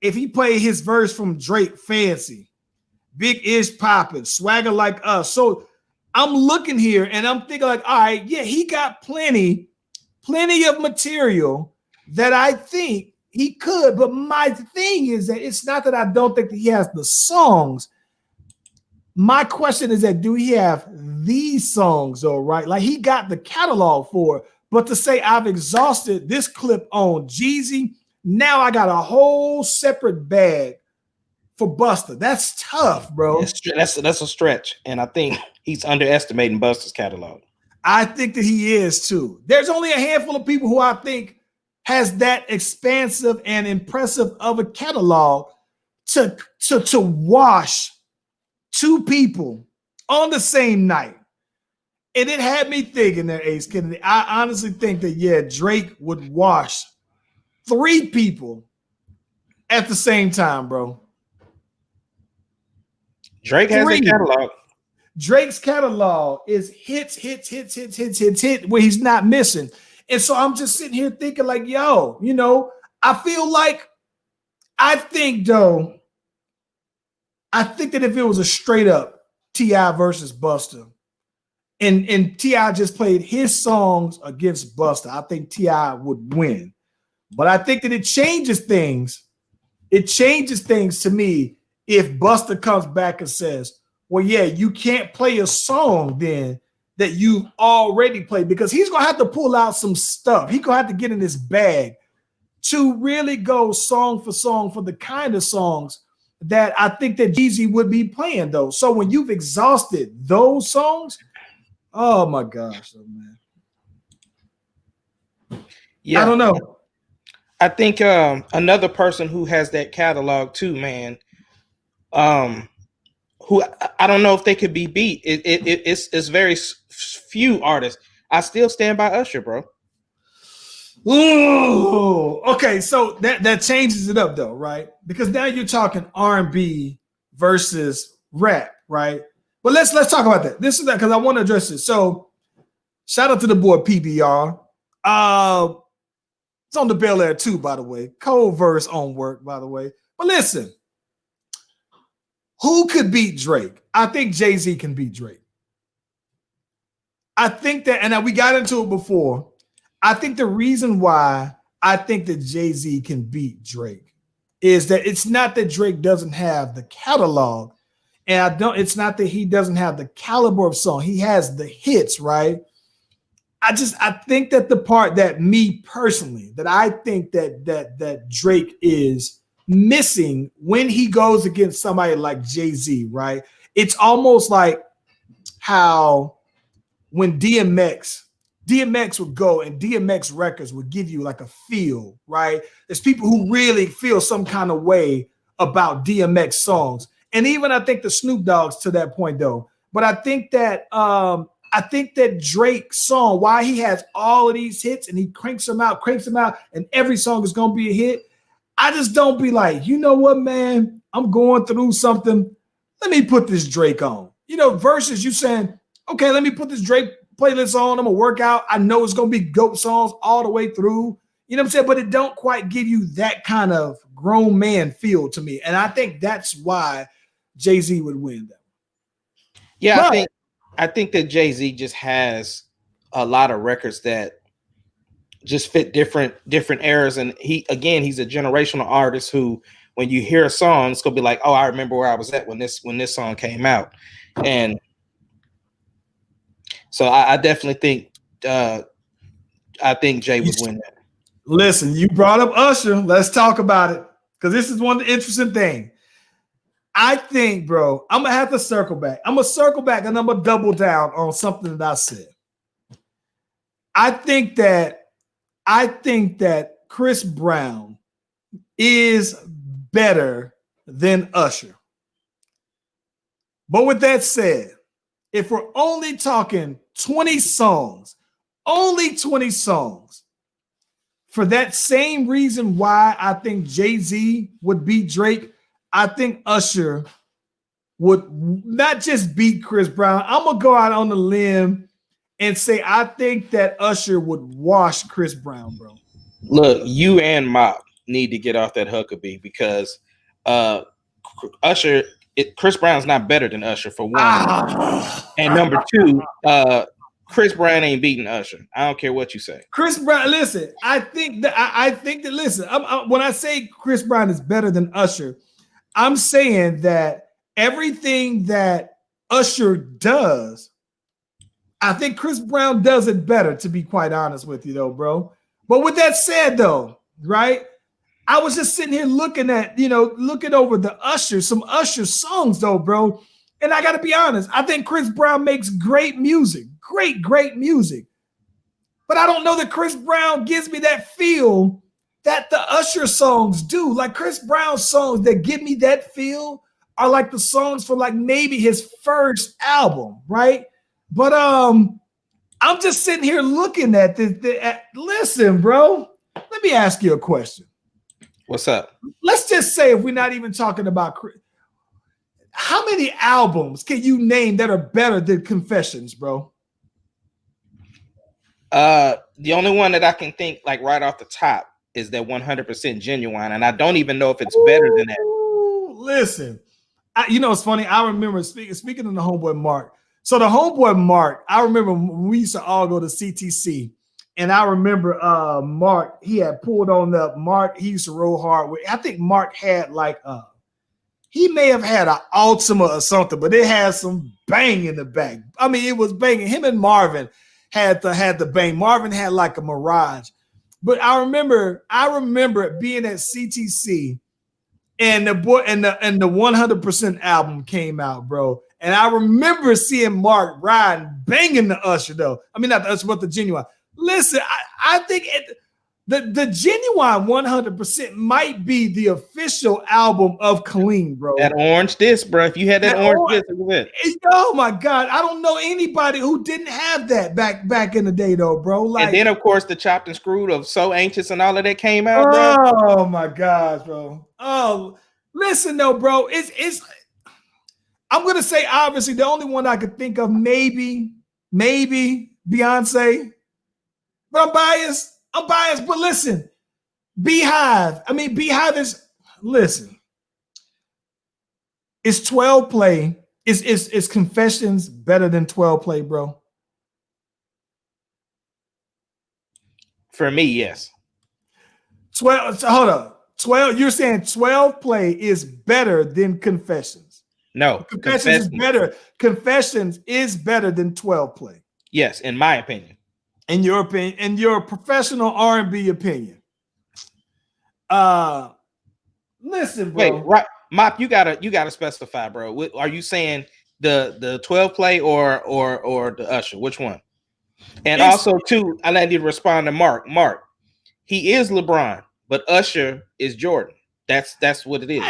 If he played his verse from Drake, Fancy, Big Ish Poppin', Swagger Like Us. So I'm looking here and I'm thinking like, all right, yeah, he got plenty of material that I think he could. But my thing is that it's not that I don't think that he has the songs. My question is that do he have these songs though, right? Like he got the catalog for it, but to say I've exhausted this clip on Jeezy, now I got a whole separate bag for Busta. That's tough, bro. That's a stretch, and I think he's underestimating Busta's catalog. I think that he is too. There's only a handful of people who I think has that expansive and impressive of a catalog to wash two people on the same night. And it had me thinking there, Ace Kennedy. I honestly think that, yeah, Drake would wash 3 people at the same time, bro. Drake has a catalog. Drake's catalog is hits, where he's not missing. And so I'm just sitting here thinking, like, yo, you know, I think that if it was a straight up T.I. versus Busta, and T.I. just played his songs against Busta, I think T.I. would win. But I think that it changes things. It changes things to me if Busta comes back and says, well, yeah, you can't play a song then that you've already played, because he's going to have to pull out some stuff. He's going to have to get in his bag to really go song for song for the kind of songs that I think that Jeezy would be playing, though. So when you've exhausted those songs, oh my gosh, oh man. Yeah, I don't know. I think another person who has that catalog too, man, who I don't know if they could be beat. It's very few artists. I still stand by Usher, bro. Ooh, okay, so that changes it up though, right? Because now you're talking R&B versus rap, right? But let's talk about that. This is that because I want to address this. So shout out to the boy PBR. It's on the Bel Air too, by the way. Cold verse on work, by the way. But listen, who could beat Drake? I think Jay-Z can beat Drake. I think that, and we got into it before. I think the reason why I think that Jay-Z can beat Drake is that it's not that Drake doesn't have the catalog, and it's not that he doesn't have the caliber of song. He has the hits, right? I think that the part that me personally, that I think that Drake is missing when he goes against somebody like Jay-Z, right? It's almost like how when DMX would go and DMX records would give you like a feel, right? There's people who really feel some kind of way about DMX songs. And even I think the Snoop Dogg's to that point though. But I think that Drake's song, why he has all of these hits and he cranks them out, and every song is going to be a hit. I just don't be like, you know what, man, I'm going through something. Let me put this Drake on. You know, versus you saying, okay, let me put this Drake playlist on. I'm going to work out. I know it's going to be GOAT songs all the way through. You know what I'm saying? But it don't quite give you that kind of grown man feel to me. And I think that's why Jay-Z would win that. Yeah, but I think that Jay-Z just has a lot of records that just fit different eras. And he's a generational artist who, when you hear a song, it's gonna be like, oh, I remember where I was at when this song came out. And so I definitely think Jay would win that. Listen, you brought up Usher. Let's talk about it, because this is one of the interesting things. I think, bro, I'm gonna have to circle back. I'm gonna circle back and I'm gonna double down on something that I said. I think that Chris Brown is better than Usher. But with that said, if we're only talking 20 songs, only 20 songs, for that same reason why I think Jay-Z would beat Drake, I think Usher would not just beat Chris Brown. I'm going to go out on the limb and say I think that Usher would wash Chris Brown, bro. Look, you and Mop need to get off that Huckabee, because Chris Brown's not better than Usher, for one. And number two, Chris Brown ain't beating Usher. I don't care what you say. Chris Brown, listen, I think that listen, when I say Chris Brown is better than Usher, I'm saying that everything that Usher does, I think Chris Brown does it better, to be quite honest with you, though, bro. But with that said, though, right, I was just sitting here looking over some Usher songs, though, bro. And I got to be honest, I think Chris Brown makes great music, great music. But I don't know that Chris Brown gives me that feel that the Usher songs do. Like Chris Brown's songs that give me that feel are like the songs from like maybe his first album, right? But I'm just sitting here looking at this. Listen, bro, let me ask you a question. What's up? Let's just say if we're not even talking about how many albums can you name that are better than Confessions, bro? The only one that I can think like right off the top is that 100% Genuine, and I don't even know if it's better than that. Listen, you know, it's funny. I remember speaking of the homeboy Mark. So the homeboy Mark, I remember we used to all go to CTC, and I remember Mark, he had pulled on the Mark. He used to roll hard with. I think Mark had like he may have had an Ultima or something, but it had some bang in the back. I mean, it was banging. Him and Marvin had the bang. Marvin had like a Mirage, but I remember being at CTC. And the 100% album came out, bro. And I remember seeing Mark riding, banging the Usher, though. I mean, not the Usher, but the Genuine. Listen, I think the Genuine 100% might be the official album of Clean, bro. That orange disc, bro. If you had that orange disc, it was it. Oh my God, I don't know anybody who didn't have that back in the day, though, bro. Like, and then of course the Chopped and Screwed of So Anxious and all of that came out, bro. Oh my gosh, bro. Oh, listen though, bro. It's. I'm gonna say obviously the only one I could think of maybe Beyonce, but I'm biased. But listen, Beehive. I mean, Beehive is. Listen, is 12 play. Is Confessions better than 12 play, bro? For me, yes. 12. So hold up. 12. You're saying 12 play is better than Confessions? No. Confessions is better. Confessions is better than 12 play. Yes, in my opinion. In your opinion, in your professional R&B opinion. Listen, bro. Wait, right. Mop, you gotta specify, bro. Are you saying the 12 play or the Usher? Which one? And also, too, I need to respond to Mark. Mark, he is LeBron, but Usher is Jordan. That's what it is.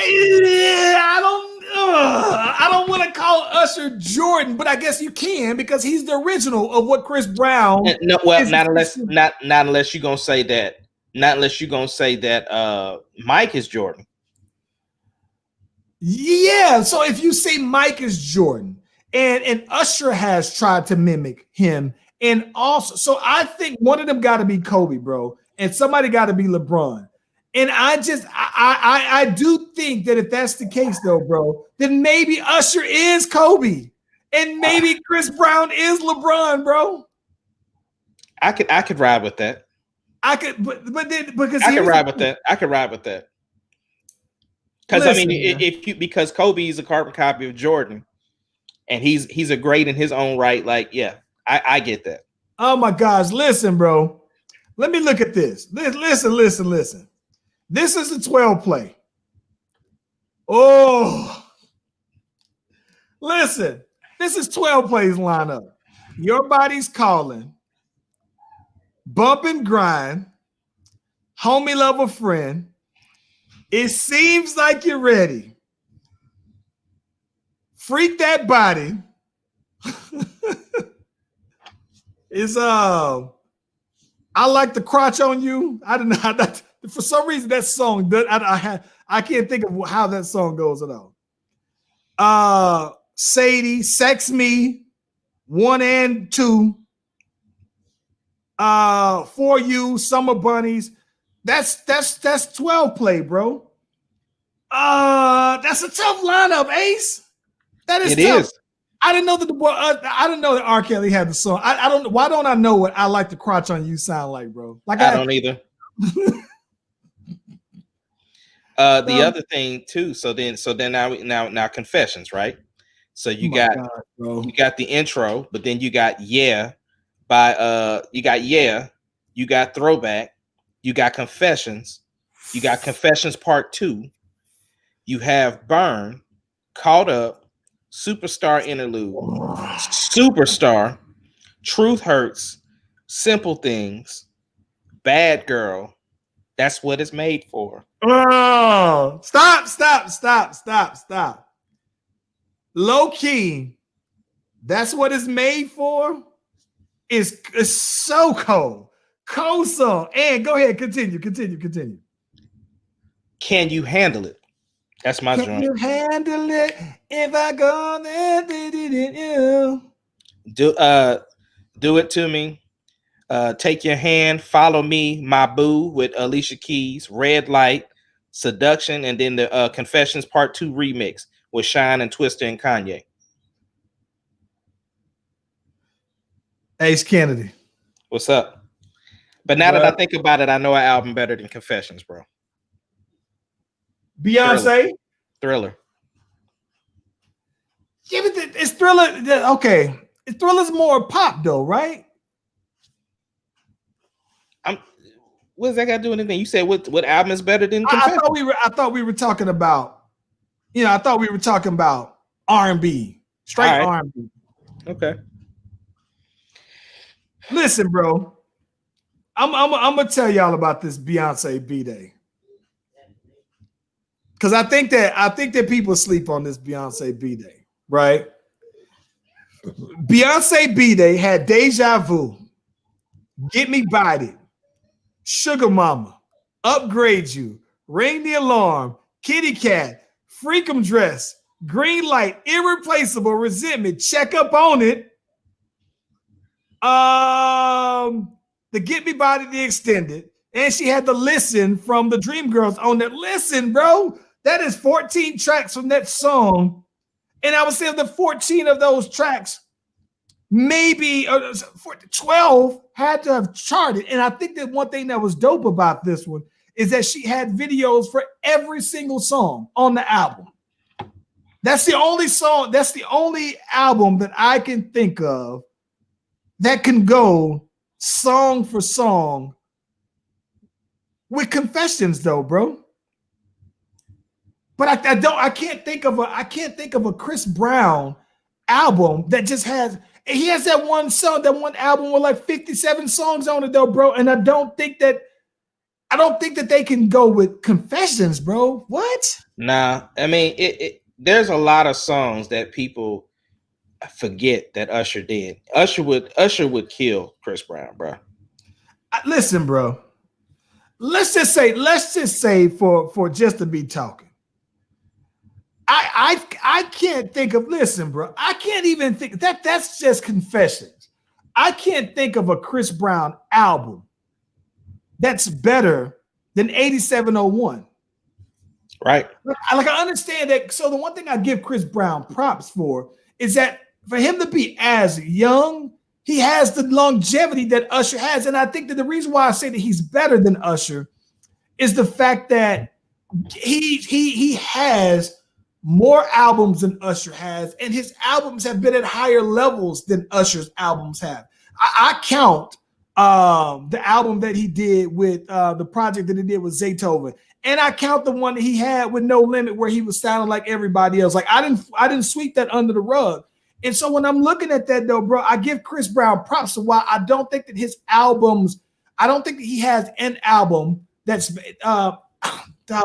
I don't want to call Usher Jordan, but I guess you can because he's the original of what Chris Brown. No, well, not unless you're gonna say that. Not unless you're gonna say that Mike is Jordan. Yeah, so if you say Mike is Jordan, and Usher has tried to mimic him, and also, so I think one of them got to be Kobe, bro, and somebody got to be LeBron. And I do think that if that's the case, though, bro, then maybe Usher is Kobe, and maybe Chris Brown is LeBron, bro. I could ride with that. I could, but then because I could ride with that. I could ride with that. Because I mean, because Kobe is a carbon copy of Jordan, and he's a great in his own right. Like, yeah, I get that. Oh my gosh, listen, bro. Let me look at this. Listen. This is the 12 play. Oh, listen. This is 12 plays lineup. Your Body's Calling, Bump and Grind, Homie Love a Friend, It Seems Like You're Ready, Freak That Body. It's I Like the Crotch on You. I don't know how that. For some reason, that song, I can't think of how that song goes at all. Sadie, Sex Me, 1 and 2. For You, Summer Bunnies. That's 12 play, bro. That's a tough lineup, Ace. That is tough. Is. I didn't know that I didn't know that R. Kelly had the song. I don't. Why don't I know what I Like the Crotch on You sound like, bro? Like I don't either. The other thing too. So then now Confessions, right? So you got the intro, but then you got you got Throwback, you got Confessions, you got Confessions Part 2, you have Burn, Caught Up, Superstar Interlude, Superstar, Truth Hurts, Simple Things, Bad Girl. That's what it's made for. Oh, stop. Low key, that's what it's made for. It's so cold song. And go ahead, continue. Can You Handle It? That's my Can joint. you handle it if I go there? Do It To Me. Take Your Hand, Follow Me, My Boo with Alicia Keys, Red Light, Seduction, and then the Confessions Part 2 remix with Shine and Twista and Kanye. Ace Kennedy. What's up? But now that I think about it, I know an album better than Confessions, bro. Beyonce. Thriller. Yeah, but it's Thriller. Okay. Thriller's more pop though, right? What does that got to do with anything? You said what album is better than Confessions? I thought we were talking about, I thought we were talking about R&B. Straight right. R&B. Okay. Listen, bro. I'm gonna tell y'all about this Beyonce B-Day. Because I think that people sleep on this Beyonce B-Day, right? Beyonce B-Day had Deja Vu, Get Me Bodied, Sugar Mama, Upgrade You, Ring the Alarm, Kitty Cat, Freakum Dress, Green Light, Irreplaceable, Resentment, Check Up On It, the Get Me Bodied, the Extended, and she had the Listen from the Dreamgirls on that. Listen, bro, that is 14 tracks from that song. And I would say of the 14 of those tracks, maybe 12 had to have charted. And I think that one thing that was dope about this one is that she had videos for every single song on the album. That's the only song, that's the only album that I can think of that can go song for song with Confessions though, bro. But I can't think of a Chris Brown album that just has. He has that one song, that one album with like 57 songs on it though, bro. And I don't think that they can go with Confessions, bro. What? Nah, I mean, there's a lot of songs that people forget that Usher did. Usher would kill Chris Brown, bro. Listen, bro. Let's just say for just to be talking. I can't think of, listen, bro. I can't even think that's just Confessions. I can't think of a Chris Brown album that's better than 8701. Right. Like I understand that. So the one thing I give Chris Brown props for is that for him to be as young, he has the longevity that Usher has. And I think that the reason why I say that he's better than Usher is the fact that he has more albums than Usher has, and his albums have been at higher levels than Usher's albums have. I count the album that he did with the project that he did with Zaytoven, and I count the one that he had with No Limit, where he was sounding like everybody else. Like I didn't sweep that under the rug. And so when I'm looking at that though, bro, I give Chris Brown props to why I don't think that his albums. I don't think that he has an album that's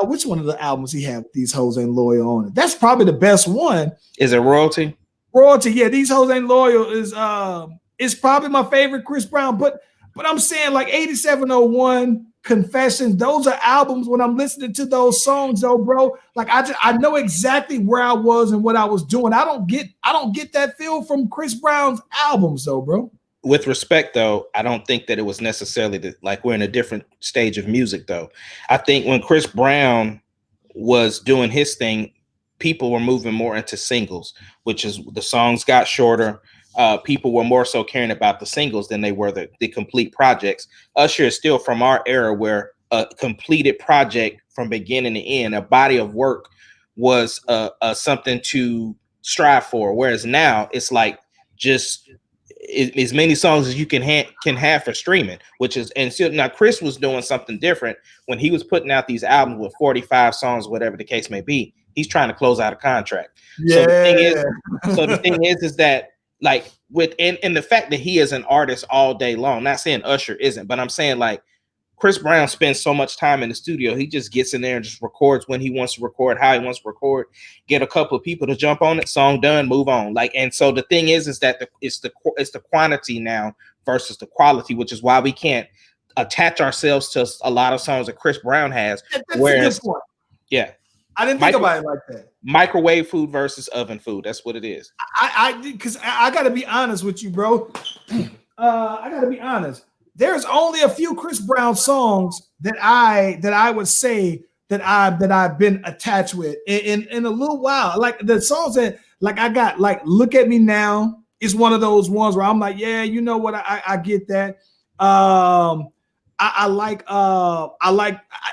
which one of the albums he had with These Hoes Ain't Loyal on it? That's probably the best one. Is it Royalty? Royalty, yeah. These Hoes Ain't Loyal is probably my favorite Chris Brown. But I'm saying like 8701, Confessions, those are albums when I'm listening to those songs, though, bro. Like I know exactly where I was and what I was doing. I don't get that feel from Chris Brown's albums, though, bro. With respect, though, I don't think that it was necessarily like we're in a different stage of music, though. I think when Chris Brown was doing his thing, people were moving more into singles, which is the songs got shorter. People were more so caring about the singles than they were the complete projects. Usher is still from our era where a completed project from beginning to end, a body of work was something to strive for. Whereas now it's like just as many songs as you can have for streaming, which is, and so now Chris was doing something different when he was putting out these albums with 45 songs, whatever the case may be. He's trying to close out a contract. Yeah. So the thing is that like and the fact that he is an artist all day long, not saying Usher isn't, but I'm saying like Chris Brown spends so much time in the studio. He just gets in there and just records when he wants to record, how he wants to record, get a couple of people to jump on it, song done, move on. Like, and so the thing is that it's the quantity now versus the quality, which is why we can't attach ourselves to a lot of songs that Chris Brown has. That's a good point. Yeah. I didn't think about it like that. Microwave food versus oven food. That's what it is. Because I got to be honest with you, bro. I got to be honest. There's only a few Chris Brown songs that I would say that I've been attached with in a little while. Like the songs that like I got like Look at Me Now is one of those ones where I'm like, yeah, you know what, I get that. I like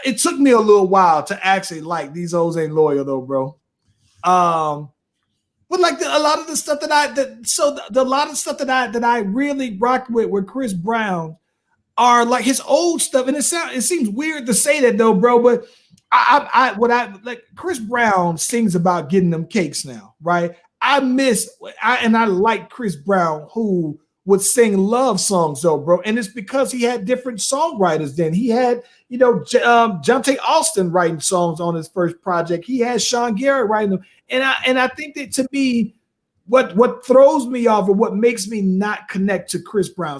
it took me a little while to actually like These Hoes Ain't Loyal though, bro. But like a lot of the stuff that a lot of stuff that I really rocked with Chris Brown are like his old stuff, and it seems weird to say that though, bro. But I like Chris Brown sings about getting them cakes now, right? I like Chris Brown who would sing love songs though, bro, and it's because he had different songwriters. Then he had Jonte Austin writing songs on his first project. He had Sean Garrett writing them, and I think that to me, what throws me off or what makes me not connect to Chris Brown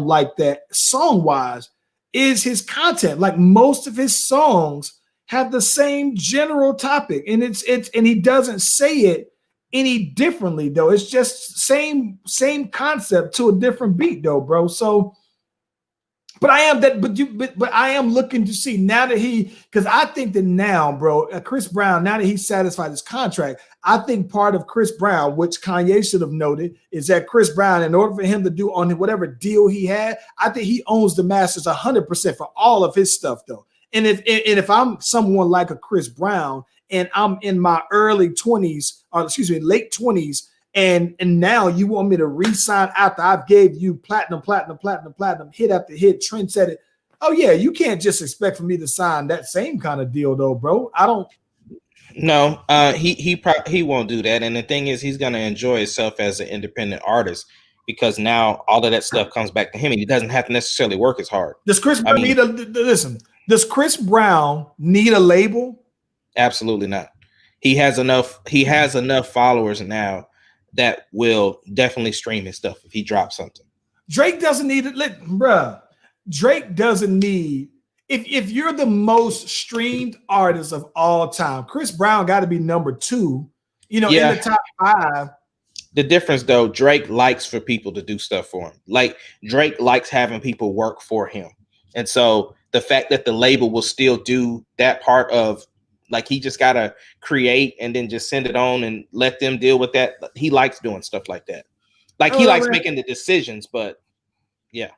like that song wise is his content. Like most of his songs have the same general topic, and and he doesn't say it any differently though. It's just same concept to a different beat though, bro. So but I am looking to see now that because I think that now, bro, Chris Brown, now that he's satisfied his contract, I think part of Chris Brown, which Kanye should have noted, is that Chris Brown, in order for him to do on whatever deal he had, I think he owns the masters 100% for all of his stuff, though. And if I'm someone like a Chris Brown and I'm in my early 20s, or excuse me, late 20s, and now you want me to re-sign after I've gave you platinum, hit after hit, trendsetter. Oh yeah, you can't just expect for me to sign that same kind of deal though, bro. I don't. No, he won't do that. And the thing is, he's gonna enjoy himself as an independent artist because now all of that stuff comes back to him, and he doesn't have to necessarily work as hard. Does Chris Brown Does Chris Brown need a label? Absolutely not. He has enough followers now that will definitely stream his stuff if he drops something. Drake doesn't need it, bruh. Drake doesn't need. If you're the most streamed artist of all time, Chris Brown got to be number 2. In the top 5. The difference, though, Drake likes for people to do stuff for him. Like Drake likes having people work for him, and so the fact that the label will still do that part of. Like he just gotta create and then just send it on and let them deal with that. He likes doing stuff like that. Like he likes making the decisions, but yeah.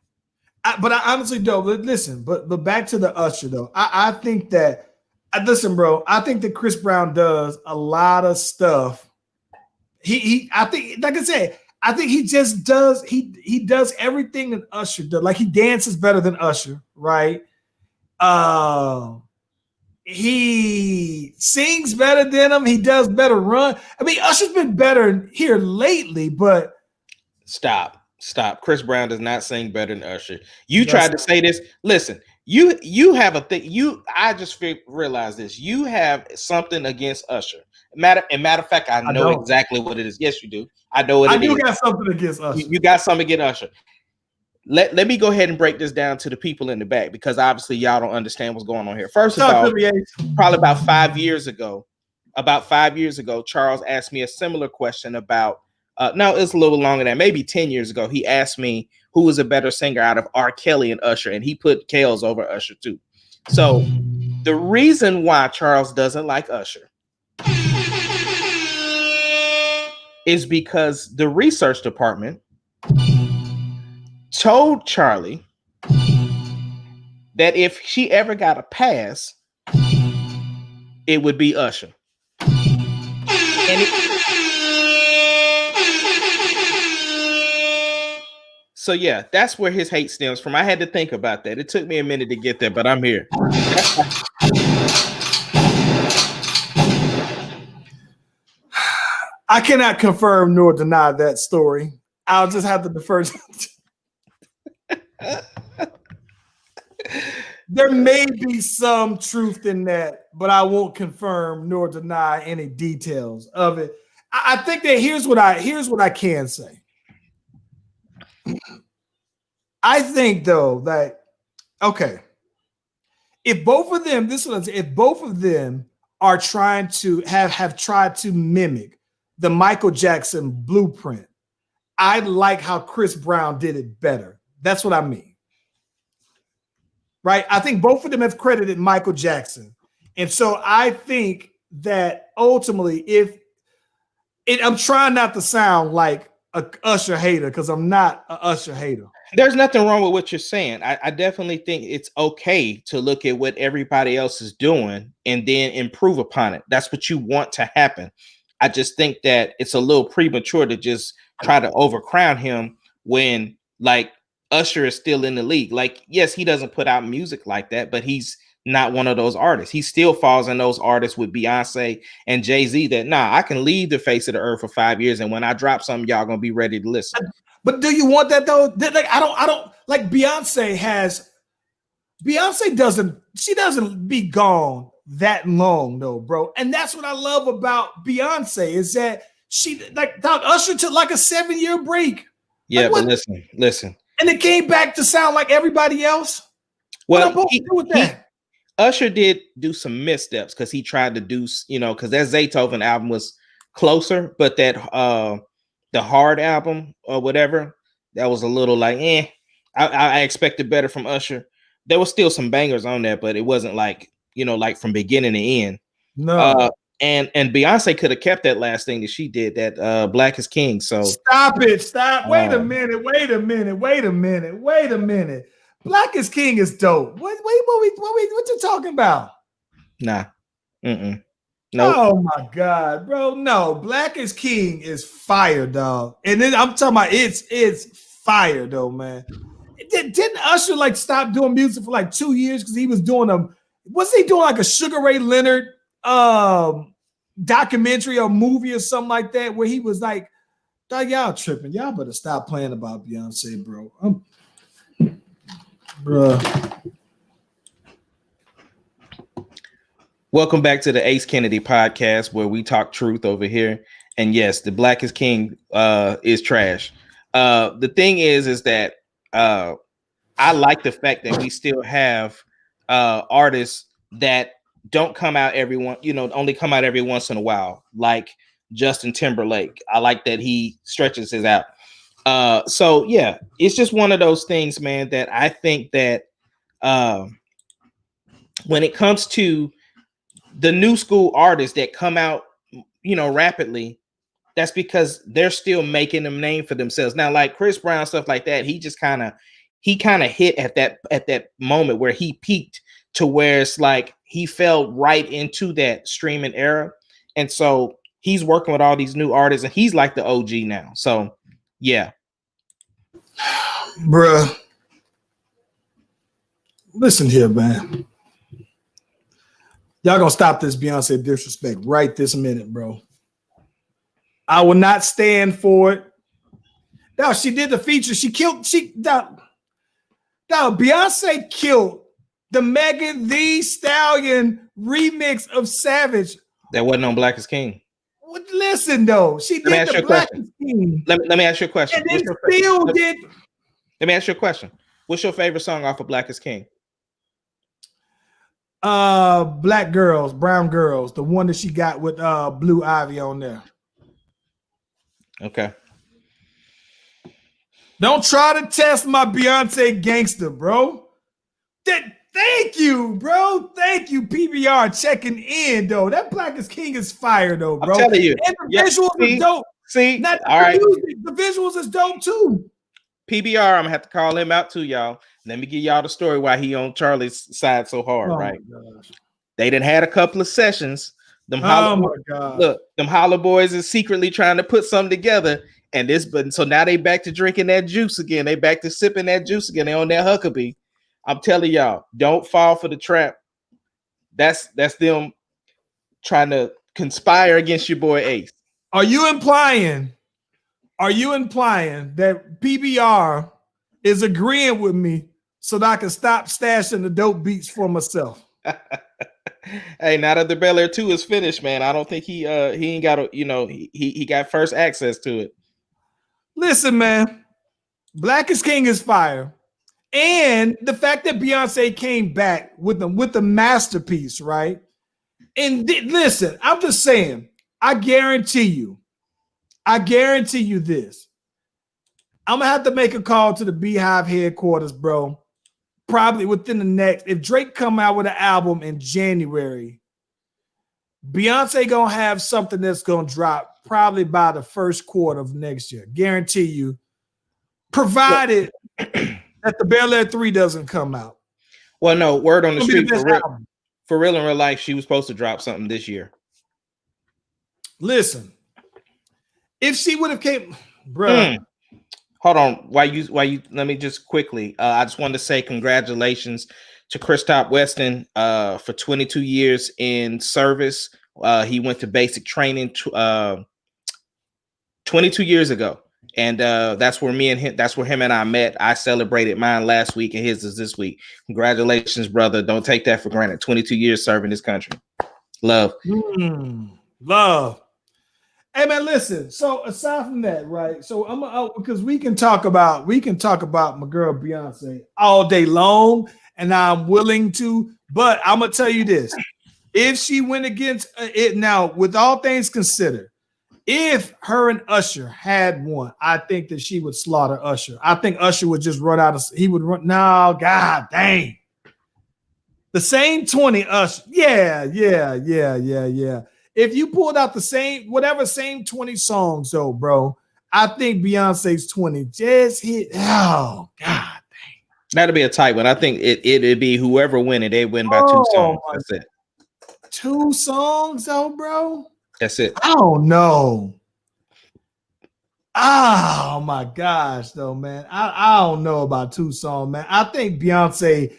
But I honestly don't. Listen, but back to the Usher though. I think that listen, bro. I think that Chris Brown does a lot of stuff. I think, like I said, I think he just does. He does everything that Usher does. Like he dances better than Usher, right? He sings better than him. He does better run. I mean, Usher's been better here lately, but stop. Chris Brown does not sing better than Usher. You tried to say this. Listen, you have a thing. I just realized this. You have something against Usher. Matter of fact, I know exactly what it is. Yes, you do. I know what it is. I do got something against Usher. You got something against Usher. Let me go ahead and break this down to the people in the back because obviously y'all don't understand what's going on here. First of all, probably about 5 years ago, Charles asked me a similar question about, no, it's a little longer than maybe 10 years ago. He asked me who was a better singer out of R. Kelly and Usher, and he put Kales over Usher too. So the reason why Charles doesn't like Usher is because the research department told Charlie that if she ever got a pass, it would be Usher. So yeah, that's where his hate stems from. I had to think about that. It took me a minute to get there, but I'm here. I cannot confirm nor deny that story. I'll just have to defer. There may be some truth in that, but I won't confirm nor deny any details of it. I think that here's what I can say. I think though that okay, if both of them, this is what I'm saying, if both of them are trying to have tried to mimic the Michael Jackson blueprint, I like how Chris Brown did it better. That's what I mean. Right? I think both of them have credited Michael Jackson. And so I think that ultimately, I'm trying not to sound like a Usher hater because I'm not an Usher hater. There's nothing wrong with what you're saying. I definitely think it's okay to look at what everybody else is doing and then improve upon it. That's what you want to happen. I just think that it's a little premature to just try to overcrown him when like Usher is still in the league. Like, yes, he doesn't put out music like that, but he's not one of those artists. He still falls in those artists with Beyonce and Jay-Z that, I can leave the face of the earth for 5 years, and when I drop something, y'all gonna be ready to listen. But do you want that though? Like, I don't like Beyonce doesn't be gone that long though, bro. And that's what I love about Beyonce is that she like Usher took like a 7-year break. Yeah, like, but listen. And it came back to sound like everybody else. Well, what do with that? Usher did do some missteps because he tried to do, because that Zaytoven album was closer, but that the Hard album or whatever, that was a little like, I expected better from Usher. There was still some bangers on there, but it wasn't like, like from beginning to end. No. And Beyonce could have kept that last thing that she did, that Black is King. So stop it. Wait a minute. Black is King is dope. What you talking about? Nah. No. Nope. Oh my God, bro. No, Black is King is fire, dog. And then I'm talking about it's fire though, man. Didn't Usher like stop doing music for like 2 years because he was doing wasn't he doing like a Sugar Ray Leonard documentary or movie or something like that where he was like, y'all tripping. Y'all better stop playing about Beyonce, bro. Bruh. Welcome back to the Ace Kennedy podcast where we talk truth over here. And yes, the Black is King is trash. The thing is that I like the fact that we still have artists that don't come out only come out every once in a while, like Justin Timberlake. I like that he stretches his out. So yeah, it's just one of those things, man, that I think that when it comes to the new school artists that come out, rapidly, that's because they're still making a name for themselves. Now, like Chris Brown, stuff like that, he just kind of hit at that moment where he peaked to where it's like he fell right into that streaming era. And so he's working with all these new artists and he's like the OG now. So yeah. Bruh. Listen here, man. Y'all gonna stop this Beyonce disrespect right this minute, bro. I will not stand for it. Now she did the feature. Beyonce killed the Megan Thee Stallion remix of Savage. That wasn't on Black is King. Well, listen though, she did the Black is King. Let me ask you a question. And still did. Let me ask you a question. What's your favorite song off of Black is King? Black Girls, Brown Girls, the one that she got with Blue Ivy on there. Okay. Don't try to test my Beyonce gangster, bro. Thank you, bro. Thank you, PBR, checking in, though. That Black is King is fire, though, bro. I'm telling you. And the visuals are dope. See? Not all right. Music, the visuals is dope, too. PBR, I'm going to have to call him out, too, y'all. Let me give y'all the story why he on Charlie's side so hard, right? They done had a couple of sessions. Them Holla Boys is secretly trying to put something together. And so now they back to drinking that juice again. They back to sipping that juice again. They on that Huckabee. I'm telling y'all, don't fall for the trap. That's them trying to conspire against your boy Ace. Are you implying that PBR is agreeing with me so that I can stop stashing the dope beats for myself? Hey, now that the Bel Air 2 is finished, man, I don't think he ain't got he got first access to it. Listen, man, Black is King is fire. And the fact that Beyonce came back with the masterpiece, right? And listen, I'm just saying, I guarantee you this. I'm gonna have to make a call to the Beehive headquarters, bro. Probably within the next, if Drake come out with an album in January, Beyonce gonna have something that's gonna drop probably by the first quarter of next year. Guarantee you, provided that the Bel Air 3 doesn't come out. Well, no, word on the street for real in real life, she was supposed to drop something this year. Listen, if she would have came, bro. Hold on. Why you let me just quickly. I just wanted to say congratulations to Christoph Weston for 22 years in service. He went to basic training 22 years ago. And that's where him and I met. I celebrated mine last week and his is this week. Congratulations, brother. Don't take that for granted. 22 years serving this country. Love. Love. Hey man, listen. So aside from that, right? So because we can talk about my girl Beyonce all day long, and I'm willing to, but I'm gonna tell you this: if she went against it now, with all things considered, if her and Usher had one, I think that she would slaughter Usher. I think Usher would just run out of. He would run. No, god dang. The same 20 Usher. Yeah. If you pulled out the same 20 songs, though, bro, I think Beyonce's 20 just hit. Oh, God dang. That'll be a tight one. I think it'd be whoever win it, they win by 2 songs. That's it. 2 songs, though, bro? That's it. I don't know. Oh, my gosh, though, man. I don't know about 2 songs, man. I think Beyonce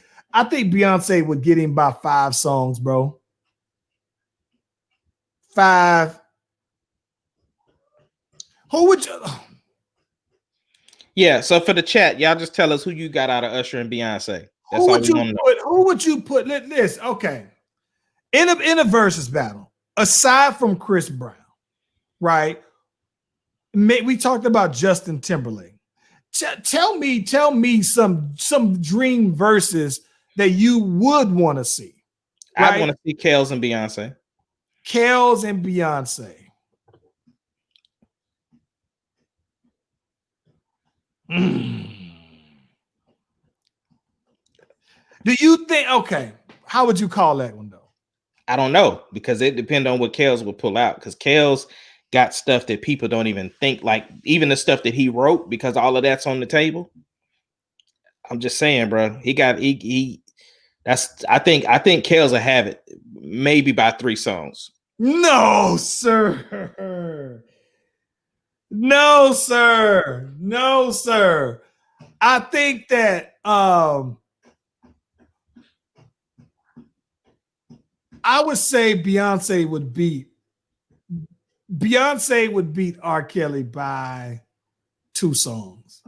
would get him by 5 songs, bro. 5. Who would you? Yeah. So for the chat, y'all just tell us who you got out of Usher and Beyonce. That's who would you put this? Okay, in a versus battle, aside from Chris Brown, right? We talked about Justin Timberlake. Tell me some dream verses that you would want to see. Right? I want to see Kels and Beyonce. Kels and Beyonce. Do you think, okay, how would you call that one though? I don't know, because it depends on what Kels would pull out, because Kels got stuff that people don't even think, like even the stuff that he wrote, because all of that's on the table. I'm just saying, bro, I think Kels will have it maybe by 3 songs. No, sir. No, sir. No, sir. I think that I would say Beyonce would beat R. Kelly by 2 songs.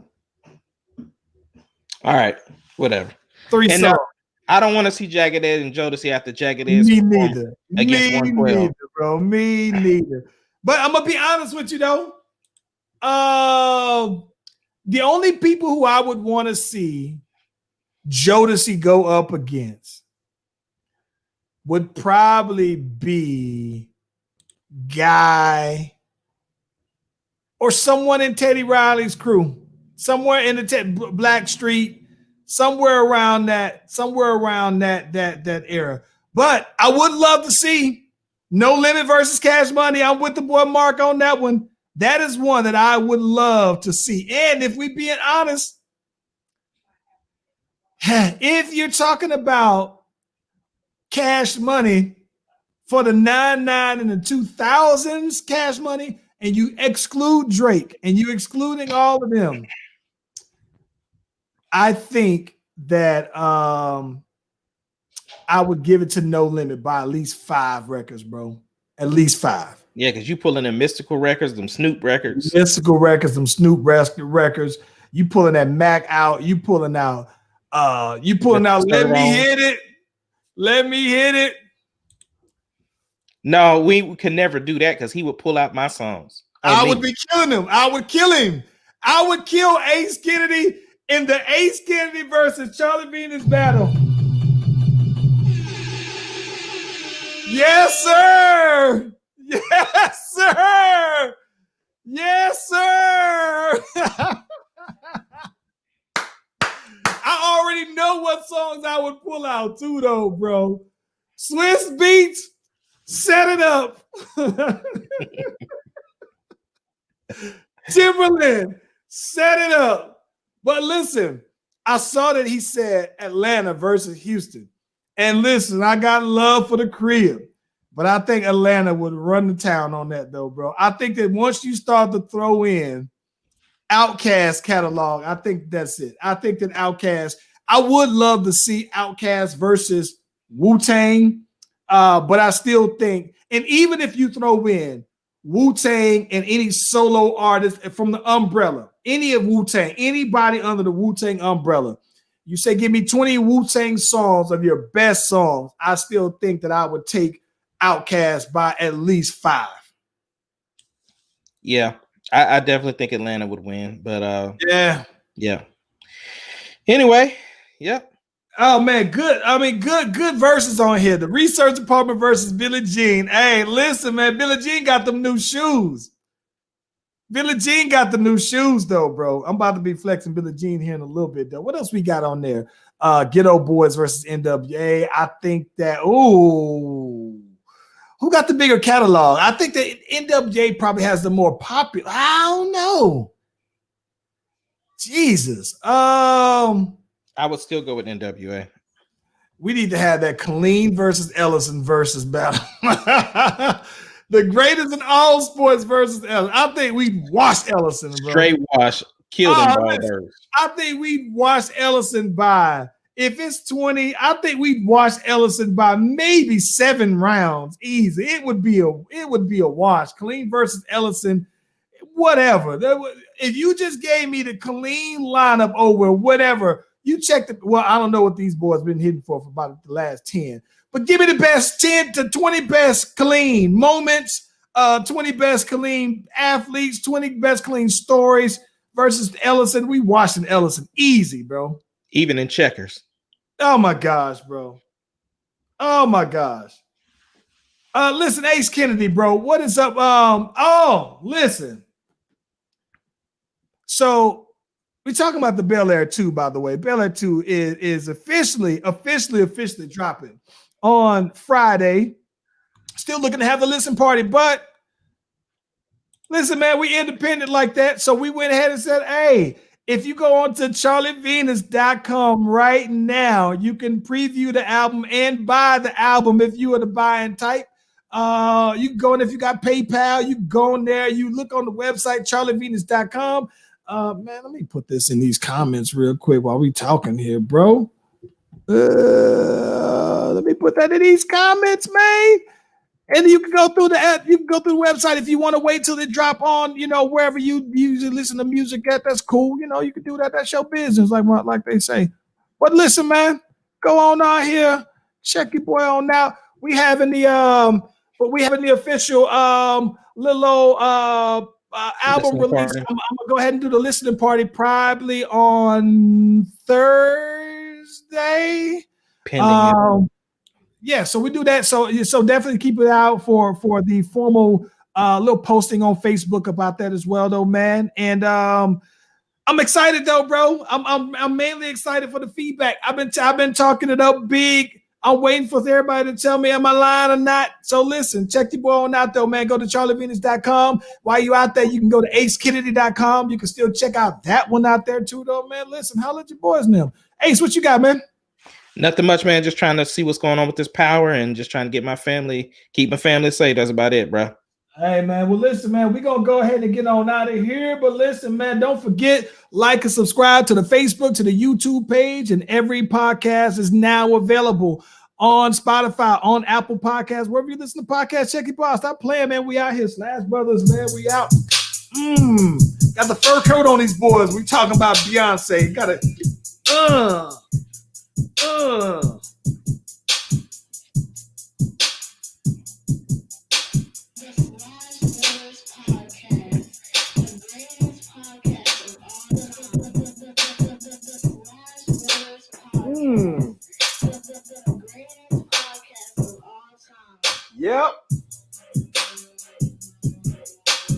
All right, whatever. 3 songs. I don't want to see Jagged Edge and Jodeci after Jagged Edge. Me neither. Against 112. Neither, bro. Me neither. But I'm gonna be honest with you though. The only people who I would want to see Jodeci go up against would probably be Guy or someone in Teddy Riley's crew, somewhere in the Black Street, somewhere around that era. But I would love to see No Limit versus Cash Money. I'm with the boy Mark on that one. That is one that I would love to see. And if we being honest, if you're talking about Cash Money for the 99 and the 2000s Cash Money, and you exclude Drake and you excluding all of them, I think that I would give it to No Limit by at least 5 records, bro. At least 5. Yeah, because you pulling in Mystical records, them Snoop records. Mystical records, them Snoop records. You pulling that Mac out. You pulling out. Let Me Hit It. Let Me Hit It. No, we could never do that because he would pull out my songs. I would be killing him. I would kill him. I would kill Ace Kennedy in the Ace Kennedy versus Charlie Venus battle. Yes, sir. Yes, sir. Yes, sir. I already know what songs I would pull out too, though, bro. Swiss Beats, Set It Up. Timberland, Set It Up. But listen, I saw that he said Atlanta versus Houston. And listen, I got love for the crib. But I think Atlanta would run the town on that, though, bro. I think that once you start to throw in Outkast catalog, I think that's it. I think that Outkast, I would love to see Outkast versus Wu-Tang, but I still think, and even if you throw in Wu-Tang and any solo artist from the umbrella, any of Wu-Tang, anybody under the Wu-Tang umbrella, you say give me 20 Wu-Tang songs of your best songs, I still think that I would take Outkast by at least 5. Yeah. I definitely think Atlanta would win, but yeah. Anyway, yeah. Oh man, good. I mean, good verses on here. The research department versus Billie Jean. Hey, listen, man, Billie Jean got them new shoes. Billie Jean got the new shoes, though, bro. I'm about to be flexing Billie Jean here in a little bit, though. What else we got on there? Ghetto Boys versus NWA. I think that, who got the bigger catalog? I think that NWA probably has the more popular. I don't know. Jesus. I would still go with NWA. We need to have that Colleen versus Ellison versus battle. The greatest in all sports versus Ellison. I think we'd wash Ellison, bro. Straight wash. Kill them all birds. I think we'd wash Ellison by, if it's 20, I think we'd wash Ellison by maybe 7 rounds. Easy. It would be a wash. Colleen versus Ellison, whatever. If you just gave me the Colleen lineup over whatever, you checked it. Well, I don't know what these boys been hitting for about the last 10. But give me the best 10 to 20 best Colleen moments, 20 best Colleen athletes, 20 best Colleen stories versus Ellison. We watching Ellison easy, bro. Even in checkers. Oh my gosh, bro. Oh my gosh. Listen, Ace Kennedy, bro. What is up? Listen. So we're talking about the Bel Air 2, by the way. Bel Air 2 is officially dropping on Friday. Still looking to have the listen party, but listen, man, we independent like that. So we went ahead and said, hey, if you go on to charlievenus.com right now, you can preview the album and buy the album if you are the buying type. You can go in if you got PayPal, you can go in there, you look on the website, charlievenus.com. Man, let me put this in these comments real quick while we talking here, bro. Let me put that in these comments, man. And you can go through the app. You can go through the website if you want to wait till it drop on, wherever you usually listen to music at. That's cool. You can do that. That's your business, like they say. But listen, man, go on out here. Check your boy on out. We having the official little old album release. I'm gonna go ahead and do the listening party probably on Thursday. Yeah, so we do that. So definitely keep it out for the formal little posting on Facebook about that as well, though, man. And I'm excited though, bro. I'm mainly excited for the feedback. I've been talking it up big. I'm waiting for everybody to tell me am I lying or not. So listen, check your boy on out though, man. Go to charlievenus.com. While you out there, you can go to acekennedy.com. You can still check out that one out there too, though, man. Listen, holla at your boys now. Ace, what you got, man? Nothing much, man. Just trying to see what's going on with this power and just trying to keep my family safe. That's about it, bro. Hey, man. Well, listen, man, we're going to go ahead and get on out of here. But listen, man, don't forget, like and subscribe to the Facebook, to the YouTube page. And every podcast is now available on Spotify, on Apple Podcasts, wherever you listen to podcasts. Check your out. Stop playing, man. We out here. Slash Brothers, man. We out. Got the fur coat on these boys. We talking about Beyonce. Got it.